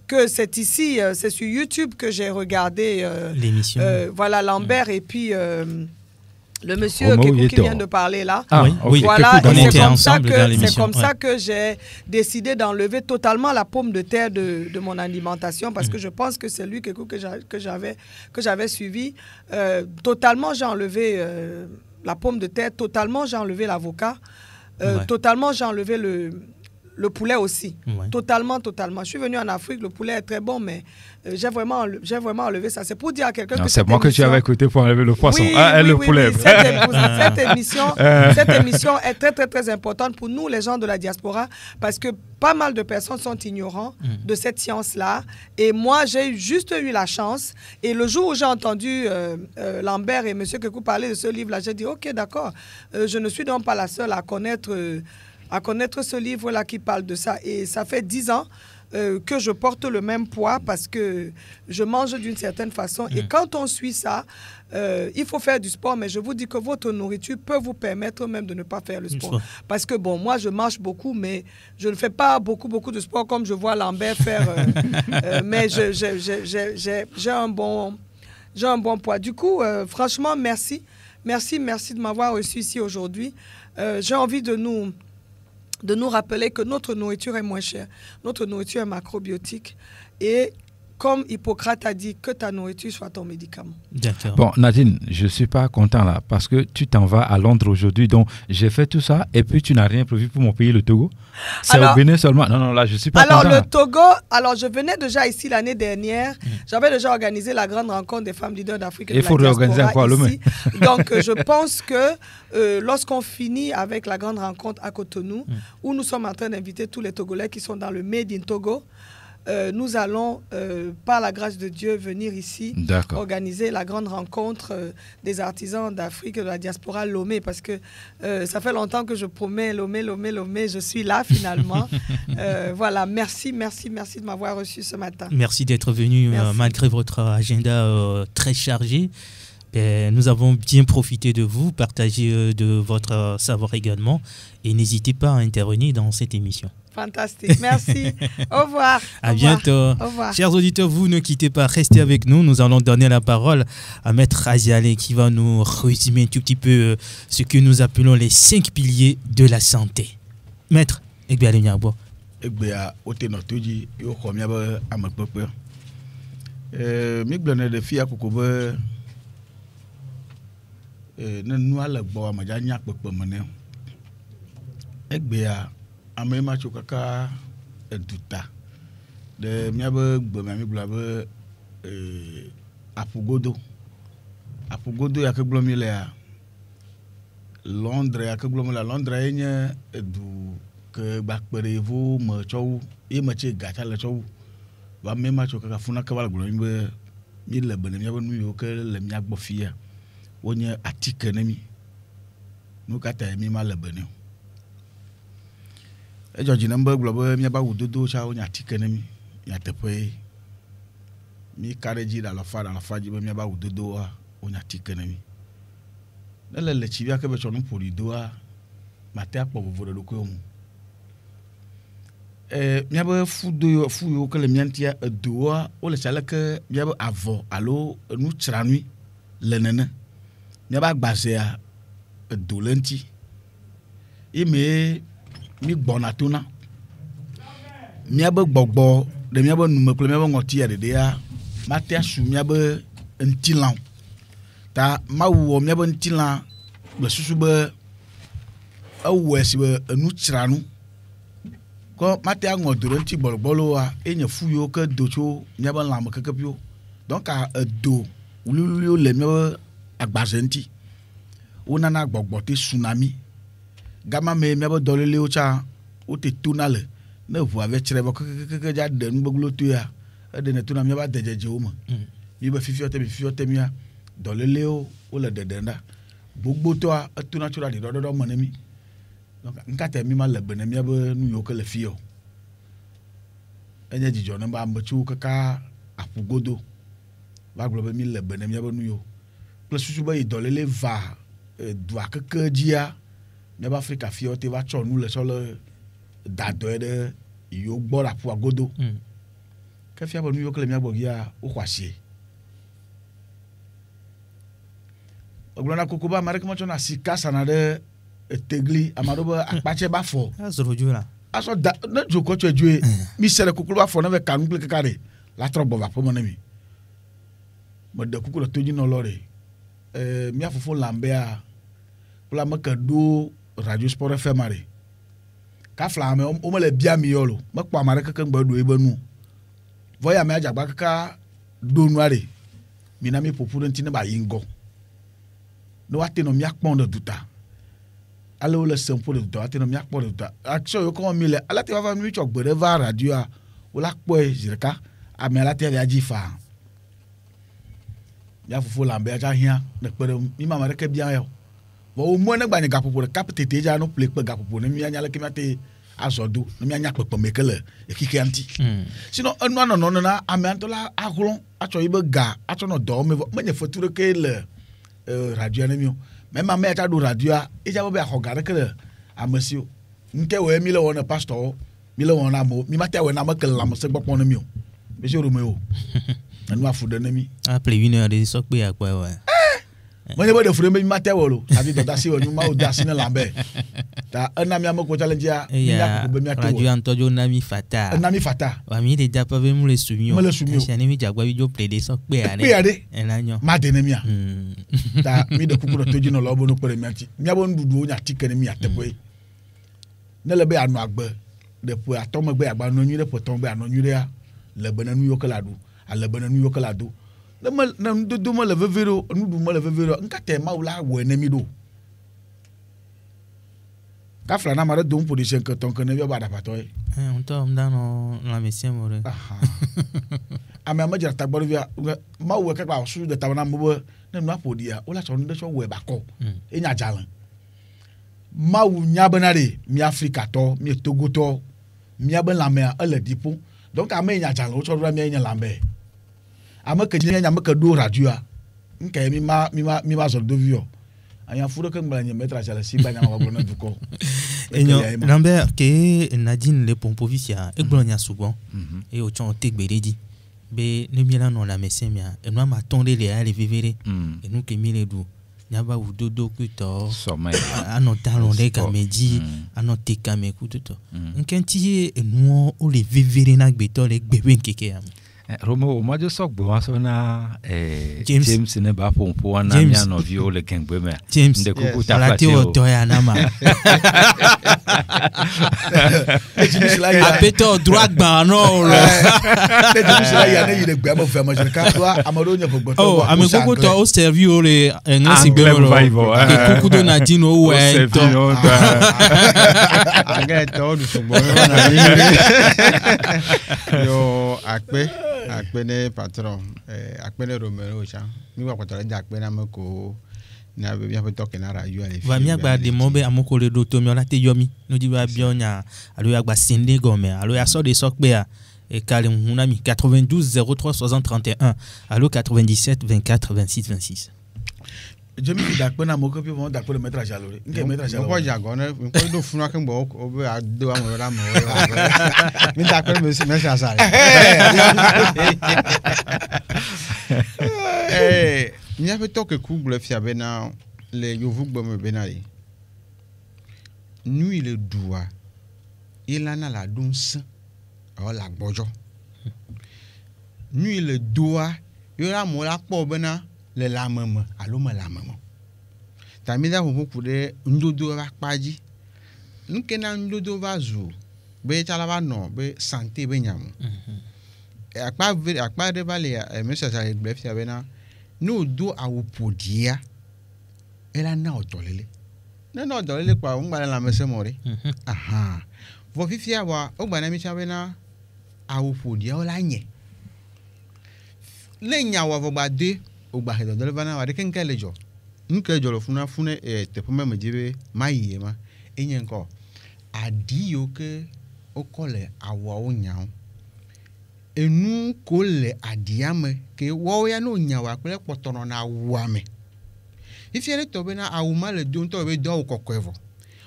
que c'est ici, c'est sur YouTube que j'ai regardé l'émission. Voilà, Lambert et puis le monsieur qui vient de parler là. Ah oui, voilà, c'est comme ça que j'ai décidé d'enlever totalement la pomme de terre de mon alimentation parce que je pense que c'est lui que j'avais suivi. Totalement, j'ai enlevé la pomme de terre, totalement, j'ai enlevé l'avocat, totalement, j'ai enlevé le poulet aussi. Totalement. Je suis venu en Afrique, le poulet est très bon, mais j'ai vraiment enlevé ça. C'est pour dire à quelqu'un que c'est moi que tu avais écouté pour enlever le poisson. Le poulet. Oui. Cette émission est très, très, très importante pour nous, les gens de la diaspora, parce que pas mal de personnes sont ignorants de cette science-là. Et moi, j'ai juste eu la chance. Et le jour où j'ai entendu Lambert et M. Kekou parler de ce livre-là, j'ai dit, OK, d'accord, je ne suis donc pas la seule à connaître ce livre-là qui parle de ça. Et ça fait 10 ans que je porte le même poids parce que je mange d'une certaine façon. Et quand on suit ça, il faut faire du sport, mais je vous dis que votre nourriture peut vous permettre même de ne pas faire le sport. Parce que, bon, moi, je mange beaucoup, mais je ne fais pas beaucoup de sport comme je vois Lambert faire. Mais j'ai un bon poids. Du coup, franchement, merci. Merci de m'avoir reçu ici aujourd'hui. J'ai envie de nous rappeler que notre nourriture est moins chère. Notre nourriture est macrobiotique. Et comme Hippocrate a dit, que ta nourriture soit ton médicament. D'accord. Bon, Nadine, je ne suis pas content là, parce que tu t'en vas à Londres aujourd'hui. Donc, j'ai fait tout ça, et puis tu n'as rien prévu pour mon pays, le Togo. C'est au Bénin seulement. Non, là, je ne suis pas content. Alors, le Togo, je venais déjà ici l'année dernière. J'avais déjà organisé la grande rencontre des femmes leaders d'Afrique et de la diaspora. Il faut réorganiser encore ici. Donc, je pense que lorsqu'on finit avec la grande rencontre à Cotonou, où nous sommes en train d'inviter tous les Togolais qui sont dans le Made in Togo, nous allons, par la grâce de Dieu, venir ici organiser la grande rencontre des artisans d'Afrique et de la diaspora Lomé, parce que ça fait longtemps que je promets Lomé, je suis là finalement. Voilà, merci de m'avoir reçu ce matin. Merci d'être venu malgré votre agenda très chargé. Nous avons bien profité de vous, partagé de votre savoir également, et n'hésitez pas à intervenir dans cette émission. Fantastique, merci. Au revoir. À bientôt. Au revoir. Chers auditeurs, vous ne quittez pas, restez avec nous. Nous allons donner la parole à Maître Azialé qui va nous résumer un tout petit peu ce que nous appelons les 5 piliers de la santé. Maître, Egbe Nyabo. Egbe a ote notoji yo khomia ba amakpekpe. Mi gblene de fia kokobe ne nu ale gbo amaja nya kpekpe mene. Egbe a ame ma tso kaka eduta de miabe gbeme mi gblɔ be apugodo ya ke gblɔm mi lea Londres ya ke gblɔm le Londres ye nye edu ke gbakpe ɖe yevu me tsɔwu ye me tse gatsa le tsɔwu va ame ma tso kaka funa ke va le gblɔm mi be mi le be ne miabe nu yiwo ke le mia gbɔ fia wonye atike ne mi nu katã mi ma le be ne o. Edzɔdzi ne be gblɔ be miaba wudodo tsa wonya atike ne mi nyateƒe mi ka ɖe dzi ɖe alɔfa dzi be miaba wudodoa wonya atike ne mi. Ne le tsi bia ke be tsɔ nu ƒoɖi doa mate akpɔ vovo ɖe ɖokuiwo mu. Miabe fu yiwo ke le mia ŋutia edoa wole tsi aleke miabe avɔ alo nutsranui le nene. Miabe agbazea edo le ŋuti. Ime mi gbɔna tona miabe gbɔgbɔ ɖe miabe nume kple miabe ŋɔti ya ɖeɖea mate asu miabe ŋutilã ta Mawu wɔ miabe ŋutilã kple susu be ewɔe si be enutsranu ko mate aŋɔ do ɖe ŋuti gbɔlɔgbɔlɔa enye fu yiwo ke do tso miabe lãme kekepiwo donc edo wuliwuliwo le miabe agbaze ŋuti wonana gbɔgbɔ te tsunami gama me miabe dɔlélewo tsa wote tona le ne ʋu ave tsre bɔ kekeke dza ɖe nu gboglo to ya de ne tuna mi ba dejeje o mo mi ba fifiote mi dolele o le dedenda gbogbo to a tuna chura di dodo mo ne mi donc nka te mi ma le bene mi ba nu yo ke le fio enye jijo ne ba mbechu kaka apugodo ba glo be mi le bene mi ba nu yo plus susu ba dolele va do akeke dia mi ba Afrika fiote va cho nu le so le dado de yo gbo apugodo ke fia ba nu yo ke le mi agbo ya o kwasie oglona kokoba mare ko chona sika sana de tegli amado ba akpache ba fo azorojura aso da na joko chejue mi sele kokolo ba fo na be kanu ple kakare la trobo ba pomo na mi mo de kokolo toji no lore mi afofo lambe a pula makado radio sport FM mare ka fla me o mo le bia mi yolo makpo amare kaka gbado e banu voya me ajagba kaka do nuare mi na mi popuru ntine ba yingo no ate no mi akpon de duta ale o le sempo de duta ate no mi akpon de duta action yo ko mi le ala te va mi chok gbere va radio a o la po e jirka a me ala te ya jifa ya fufu lambe aja hia de pere mi mama re ke bia yo bo o mo ne gba ni gapopo de kapite ja no ple pe gapopo ne mi anya le ke mi ate azodo ne mi anya pepe mekele e kike anti sino anu no na ame antola agron acho ibe ga acho no do me nye foture ke le radio ne mio même ma mère ta do radio e ja bo be akogare ke amasio nke we mi le wona pastor mi le wona mo mi mate we na ma ke la mo se gbopon ne mio be se romeo anu afude ne mi après 1 heure de sok pe akwa wa mo ne bo de fure mi mate wo lo abi do da si wo ni ma o da si ne lambe ta na mi amoko challenge ya mi ya ko be mi ato radio antojo na mi fata wa mi de da pa be mu le sumio chani mi jagwa bi jo play sok pe ade enanyo ma de ne mi a ta mi de kukuro toji no lo bo no pere mi anti mi abo ndudu o nya tikere mi atepo ne le be anu agbe de po atomo gbe agba no nyure po ton gbe anu nyure a le benanu yo kaladu a le benanu yo kaladu na ndudu mo le vevero ndudu mo le vevero nka te ma wala we ne mi do ka fla na mare don position que ton que ne yo ba da patoy on to ndano la mission more ama ma jara tagboro via ma we ka ba su de tawana mo ne no apodia o la so nde so we ba ko enya jalan ma wu nya banare mi Afrika to mi Togo to mi aben la me a le dipo donc ama enya jalan o so ra mi enya lambe ama ke nya ma ke do radio a nke mi ma zo do vio anya furo ke ngbalanya metra jala si banya ma bona du ko enyo Lambert ke Nadine le Pompovisia e gbolonya souvent et o chon tegberedi be ne mi la no la mesemia e no ma tonde le ale vivere e nu ke mi le du nyaba udodo kuto sommeil ano talon de kameji ano tekame kuto nkenti e no o le vivere na gbeto le gbebe nkeke am Romo ma jo sok bo asona James ne ba pompo na mi ano vio le kengbe me de kuku ta flati o to ya na ma apeto droit gba no lo de James la ya ne yire gbe mo fe mo jirka to amado nya fogbo to oh ame kuku to o servi o le ngasi gbe lo ke kuku do na dino we to aga to du sogbo na yire yo akpe ne patron akpe ne Romero cha mi wa patron ja akpe na meko na be bien to kenara yu ale va mi agba de mo be amoko le do to mi ola te yomi no di ba bionya alo agba sinde gome alo ya so de sokpe a e kale huna mi 92 03 60 31 alo 97 24 26 26 je mi dakpe na moko pi mo dakpe le mettre jalore nke mettre jalore ko jago ne ko do funu akan bo o be ado amoro ra mo mi dakpe me asa ni a fait que couple fia bena le yovu gbo me bena yi nu ile duwa ilana la dunse o la gbojo nu ile duwa yora mo la po bena le la mama alo ma la mama tamida ho kude ndodo ba paji nke na ndodo ba zu be chala ba no be santé be nyam akpa de bale message ale gbe fia bena no do awo podia ela na otolele na otolele kwa ngba la mese more aha vo fifia wa ogba na mi cha bena awo podia ola nye le nyawa vo ba de o ba he do le bana wa de ken kele jo nke jo lo funa te pome me jibe mai ma enye nko adi yo ke o kole awo o nyawo enu ko le adiame ke wo ya no nyawa pele potono na awame ifiere to be na awuma le do to be do kokoevo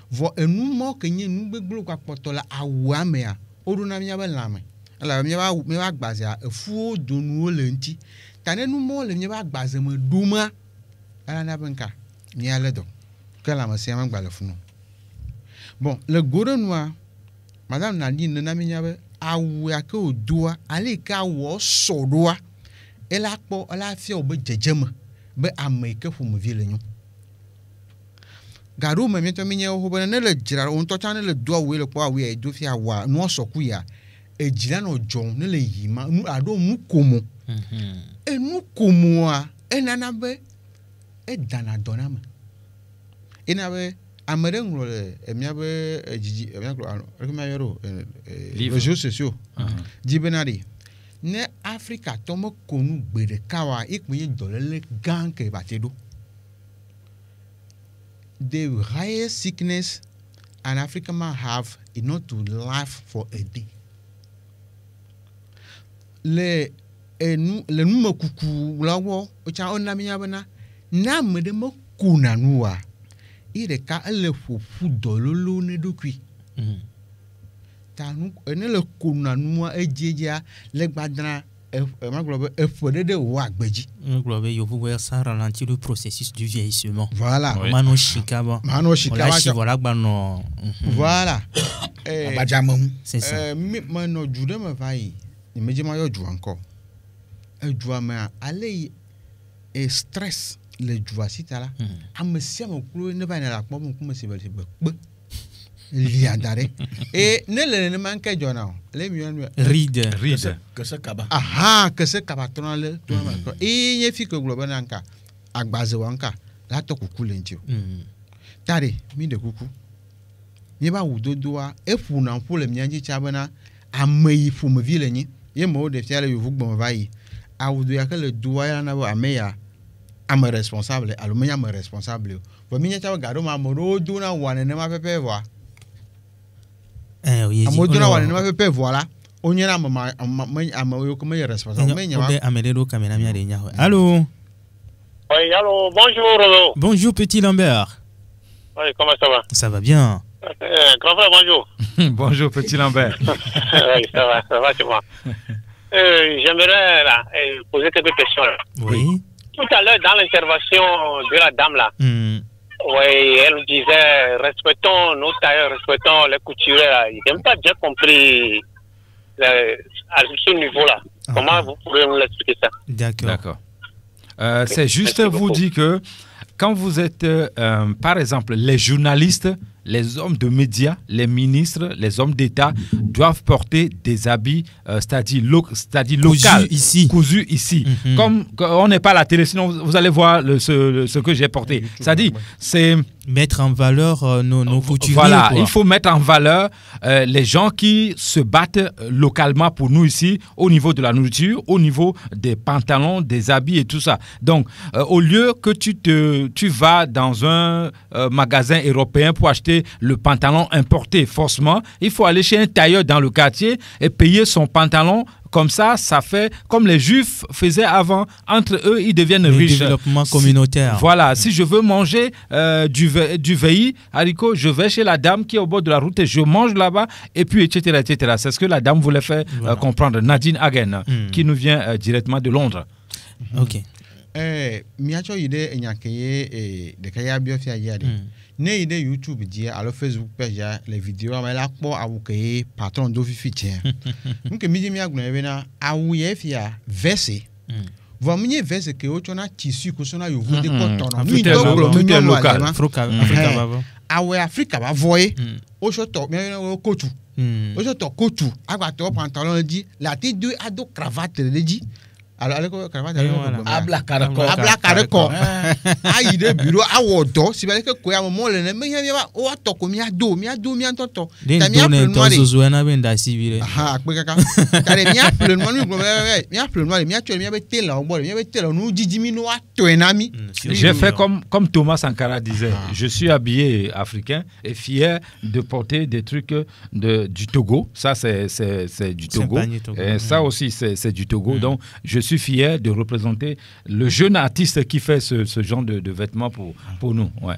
vo enu mo ke nye nu gbegblo kwa potola awame a odu na nya be lame ala me ba gbaze a fu donu le nti tane nu mo le me ba gbaze me duma ala na benka ni ale do kala ma se ma gbale funu bon le goro noir madame Nadine na me nya be awu ya ke odua ale ka wo sodoa ela kpo ala fi obe jejema be ameke fu mu vile nyu garu me to minye ho bana ne le jira on to chane le do we le po awe e do fi awa no soku ya e jira no jon ne le yima nu ado mu komo e nu komo a e nana be e dana donama e na be amere ngro le e mia be jiji e mia gro e ma yoro les réseaux sociaux jibenari ne Africa tomo konu gbere kawa ikpin dolele gan ke batedo the highest sickness an African man have is not to live for a day. Le nu makuku lawo ocha onamiya bana na mede makuna nuwa ire ka ele fofu dololo ne dokui tanu ene le kuna nuwa ejejea le gbadana maglobe efodede wo agbeji maglobe yo vous ça ralentit le processus du vieillissement. Voilà. Mano shikaba voilà gbano voilà abajamam c'est ça mi mano jude me vai ni meje ma yo ju anko ju ama ale e stress le ju asitala amesia mo kuro ne ba na la pom ko me se be liadare et ne le manque jona le mion ride que se kaba aha que se kaba tonale to ma ko e ye fi ko globa nanka agbaze wanka la to kuku lentio tare mi de kuku ni ba wudodoa efu na mpo le mianji chabana ameyi fu me vile ni ye mo de fiale yo vugbo vai awudo ya kale duwa ya na ba ameya am responsable alumenya am responsable bo minya chawa gado ma mo do na wane ne ma pepe wa amodona wane ma pepe voilà onyera mama yo comme responsable menya ba amelelo kamena mia de nyaho allô. Oui, allô, bonjour. Bonjour petit Lambert. Oui, comment ça va? Ça va bien. Grand frère, bonjour. Bonjour petit Lambert. Oui, ça va c'est moi. J'aimerais là, poser quelques questions là. Oui. Tout à l'heure dans l'intervention de la dame là. Oui, elle disait respectons nos tailleurs, respectons les couturiers. Je n'ai pas bien compris à ce niveau-là. Comment vous pouvez nous l'expliquer ça? D'accord. C'est juste vous dire que quand vous êtes, par exemple, les journalistes, les hommes de médias, les ministres, les hommes d'État doivent porter des habits, c'est-à-dire locaux, cousus ici. Comme on n'est pas à la télé, sinon vous allez voir ce que j'ai porté. C'est-à-dire, c'est mettre en valeur nos couturiers. Voilà, il faut mettre en valeur les gens qui se battent localement pour nous ici, au niveau de la nourriture, au niveau des pantalons, des habits et tout ça. Donc, au lieu que tu vas dans un magasin européen pour acheter le pantalon importé forcément, il faut aller chez un tailleur dans le quartier et payer son pantalon. Comme ça fait comme les Juifs faisaient avant. Entre eux, ils deviennent riches. Développement communautaire. Voilà. Si je veux manger du veillis, haricot, je vais chez la dame qui est au bord de la route et je mange là-bas. Et puis, etc., etc. C'est ce que la dame voulait faire comprendre. Nadine Hagen, qui nous vient directement de Londres. Ok. Miacho ide enyakeye de kaya biofia yade. Ne ide YouTube dia alors Facebook page les vidéos mais la po awuke patron do fifi tien. Nke midi mi aguna evena awuye fia verse. Vo minye verse ke o chona tissu ko sona yo vude kotono. Mi do local. Africa baba. Awe Africa ba voye. O shoto mi o kotu. O shoto kotu agba to pantalon di la ti do ado cravate le di. alors cravate abla karako ayi de bureau awodo si bale ke ko ya mo le me ya o to ko mi ado toto ta mi apple noir zo na benda sivire pe kaka ta de mi apple noir mi apple noir mi actuellement mi be tela o bo mi be tela no jijimi no ato enami. J'ai fait comme Thomas Sankara disait, je suis habillé africain et fier de porter des trucs du Togo, ça c'est du Togo, et ça aussi c'est du Togo, donc je suis fier de représenter le jeune artiste qui fait ce genre de vêtements pour nous. Ouais.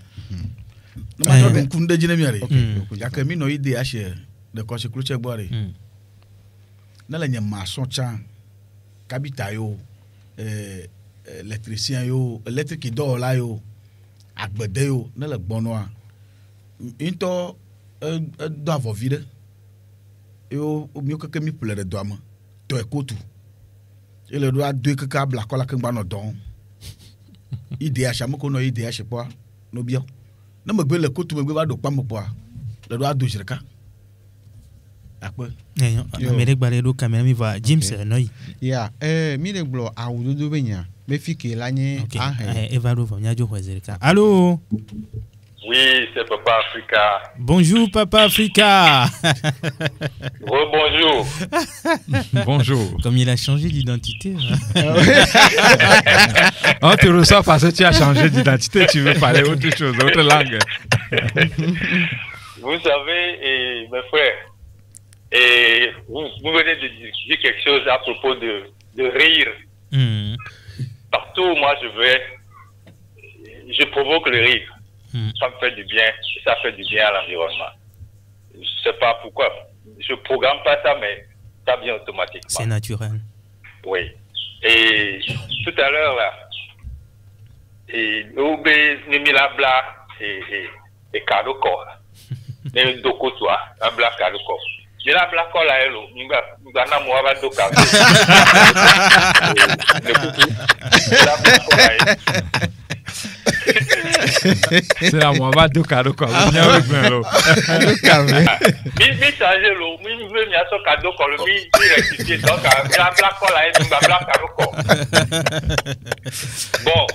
Électricien yo électrique do la yo agbede yo ne le gbonoa into do avovide yo mi keke mi plere do am to ekotu ele do ado keke abla kola ke gba no don ide asha mo ko no ide asha po no bio na me gbe le kotu me gbe ba do pa mo po le do ado jirka akpe amere gbare do kamera mi va James noi ya mi de glo awudo do benya me fike lanye Eva do va nyajo hwezerika. Allô? Oui, c'est Papa Africa. Bonjour Papa Africa. Rebonjour. Bonjour. Comme il a changé d'identité. On te reçoit parce que tu as changé d'identité, tu veux parler autre chose, autre langue. Vous savez, mes frères, et vous venez de dire quelque chose à propos de rire. Partout où moi je vais, je provoque le rire. Ça me fait du bien, ça fait du bien à l'environnement. Je ne sais pas pourquoi. Je ne programme pas ça, mais ça vient automatiquement. C'est naturel. Oui. Et tout à l'heure, là, et Oubé, Nimilabla et Kadoko, et Dokotoa, Abla Kadoko. Je la blague là, hello. Nous allons moi avoir deux cas. C'est la moi va deux cadeaux quoi. Mi changer l'eau, mi veut mi aso cadeau quoi, mi rectifier donc la blague là, nous va blague cadeau quoi. Bon,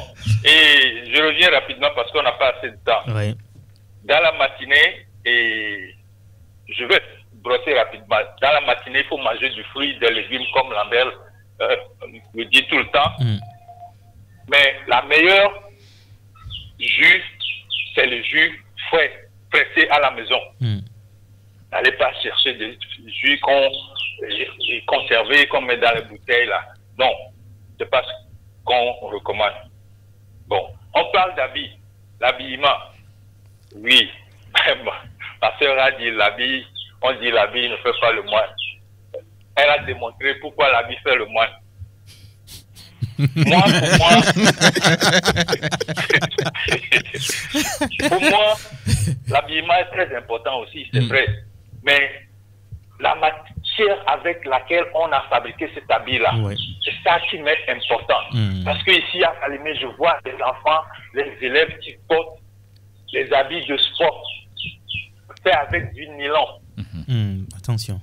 et je reviens rapidement parce qu'on n'a pas assez de temps. Oui. Dans la matinée, et je vais brosser rapidement. Dans la matinée, il faut manger du fruit, des légumes comme Lambert le dit tout le temps. Mais la meilleure jus, c'est le jus frais, pressé à la maison. N'allez pas chercher des jus qu'on conservé, qu'on met dans les bouteilles là. Non, c'est pas ce qu'on recommande. Bon, on parle d'habit, l'habillement. Oui, ma soeur a dit l'habit. On dit l'habit ne fait pas le moine. Elle a démontré pourquoi l'habit fait le moine. Pour moi, l'habillement est très important aussi, c'est vrai. Mais la matière avec laquelle on a fabriqué cet habit-là, c'est ça qui m'est important. Parce que ici à Calimé, je vois les enfants, les élèves qui portent les habits de sport faits avec du nylon. Attention.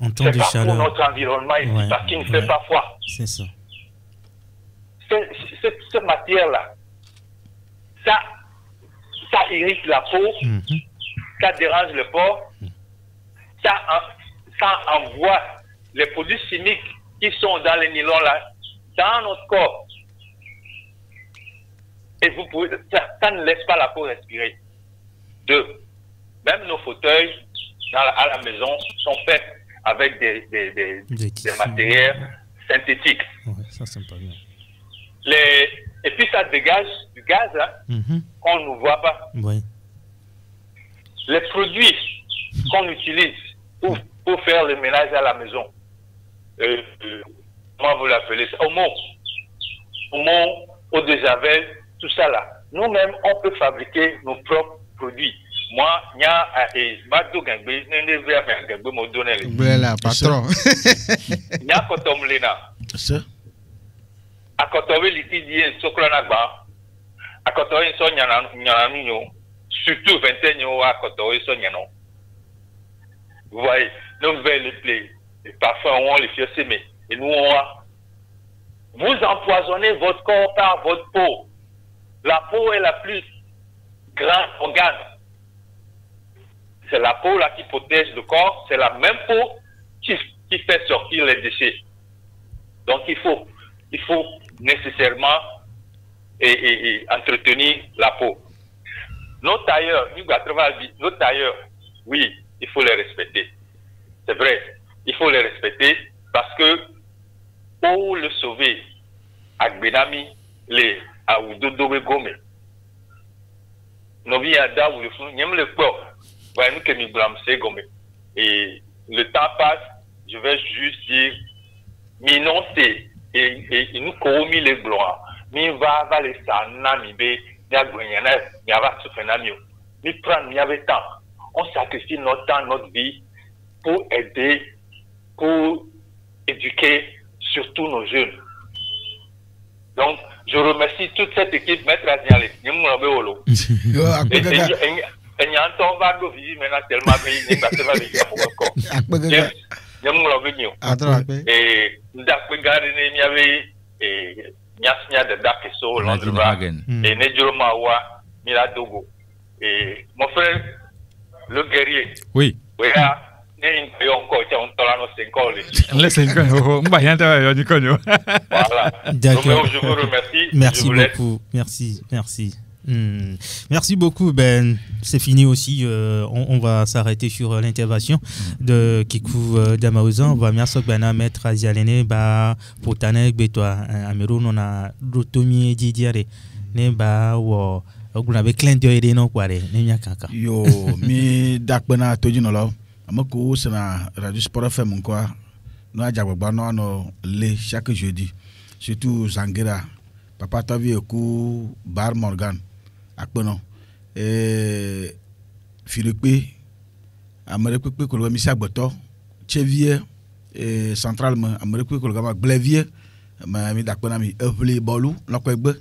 En temps de chaleur. C'est pas pour notre environnement ici, parce qu'il ne fait pas froid. C'est ça. Cette matière-là, ça irrite la peau, ça dérange le porc, ça envoie les produits chimiques qui sont dans les nylons là, dans notre corps. Et ça ne laisse pas la peau respirer. Deux, même nos fauteuils à la maison sont faits avec des matériels synthétiques. Ouais, ça, c'est pas bien. Et puis ça dégage du gaz qu'on ne voit pas. Oui. Les produits qu'on utilise pour faire le ménage à la maison, comment vous l'appelez ça? Omo, eau de javel, tout ça là. Nous-mêmes, on peut fabriquer nos propres produits. Moi, il y a Magdo Gangbe, Gangbe m'a donné les. Voilà, patron. Il y a Kotomlena. C'est ça. A Kotowe litidi Sokranagba. A Kotowe so Nyananyo. Surtout 21 ans à Kotowe so Nyanon. Vous voyez, nous les parfums, on les fait s'aimer. Et nous, Vous empoisonnez votre corps par votre peau. La peau est la plus grande organe. C'est la peau là qui protège le corps. C'est la même peau qui fait sortir les déchets. Donc il faut nécessairement entretenir la peau. Nos tailleurs, oui, il faut les respecter. C'est vrai, il faut les respecter parce que pour le sauver, Agbenami, les Aoudodowe Gome, Novi Ada ou le fou, n'aime le corps, voyez-nous que nous blâmons Gome. Et le temps passe, je vais juste dire, minoncer et nous commis les gloires. Mi va les sanami be, ni agbenyana, ni ava sufenamio. Mi prend, ni avait temps. On sacrifie notre temps, notre vie pour aider, pour éduquer surtout nos jeunes. Donc, je remercie toute cette équipe, Maître Aziale, ni mouabe olo. Et n'y a un va go visi maintenant tellement mais il n'est pas visi à mon corps. Ni mouabe nyo. Et d'akwe garde ni avait et Nyasnya de Dakeso, Londres, et Nedjoro Mawa, Miradogo. Et mon frère, le guerrier. Oui. Oui, là, voilà. D'accord. Je vous remercie. Merci beaucoup. Merci. Merci beaucoup, Ben. C'est fini aussi. On va s'arrêter sur l'intervention de Kikou Damaouzan. On va merci à Maître Azialene pour Tanek Betoa. Ameroun, on a Rotomi Didiare. Neba ou on avait clin d'œil de nos poirés. Yo, mi dakbena tojinolo. Amako c'est na Radio Sport FM quoi. Nous a jabba no le chaque jeudi. Surtout Zangera. Papa Tavi ku Bar Morgan. Akpono Philippe Amérique ko lo mi sagboto Chevier centralement Amérique ko lo Glevier ma mi dakpona mi evle bolu lako egbe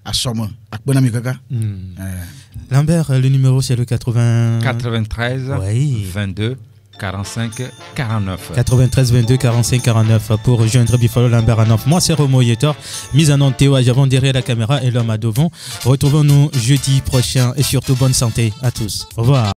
asoma akpona mi kaka. Lambert, le numéro c'est le 93 oui. 22 45 49. 93 22 45 49 pour rejoindre Buffalo Lambert à 9. Moi c'est Romo Yetor, mise en onde Théo Ajavon derrière la caméra et l'homme à devant. Retrouvons-nous jeudi prochain et surtout bonne santé à tous. Au revoir.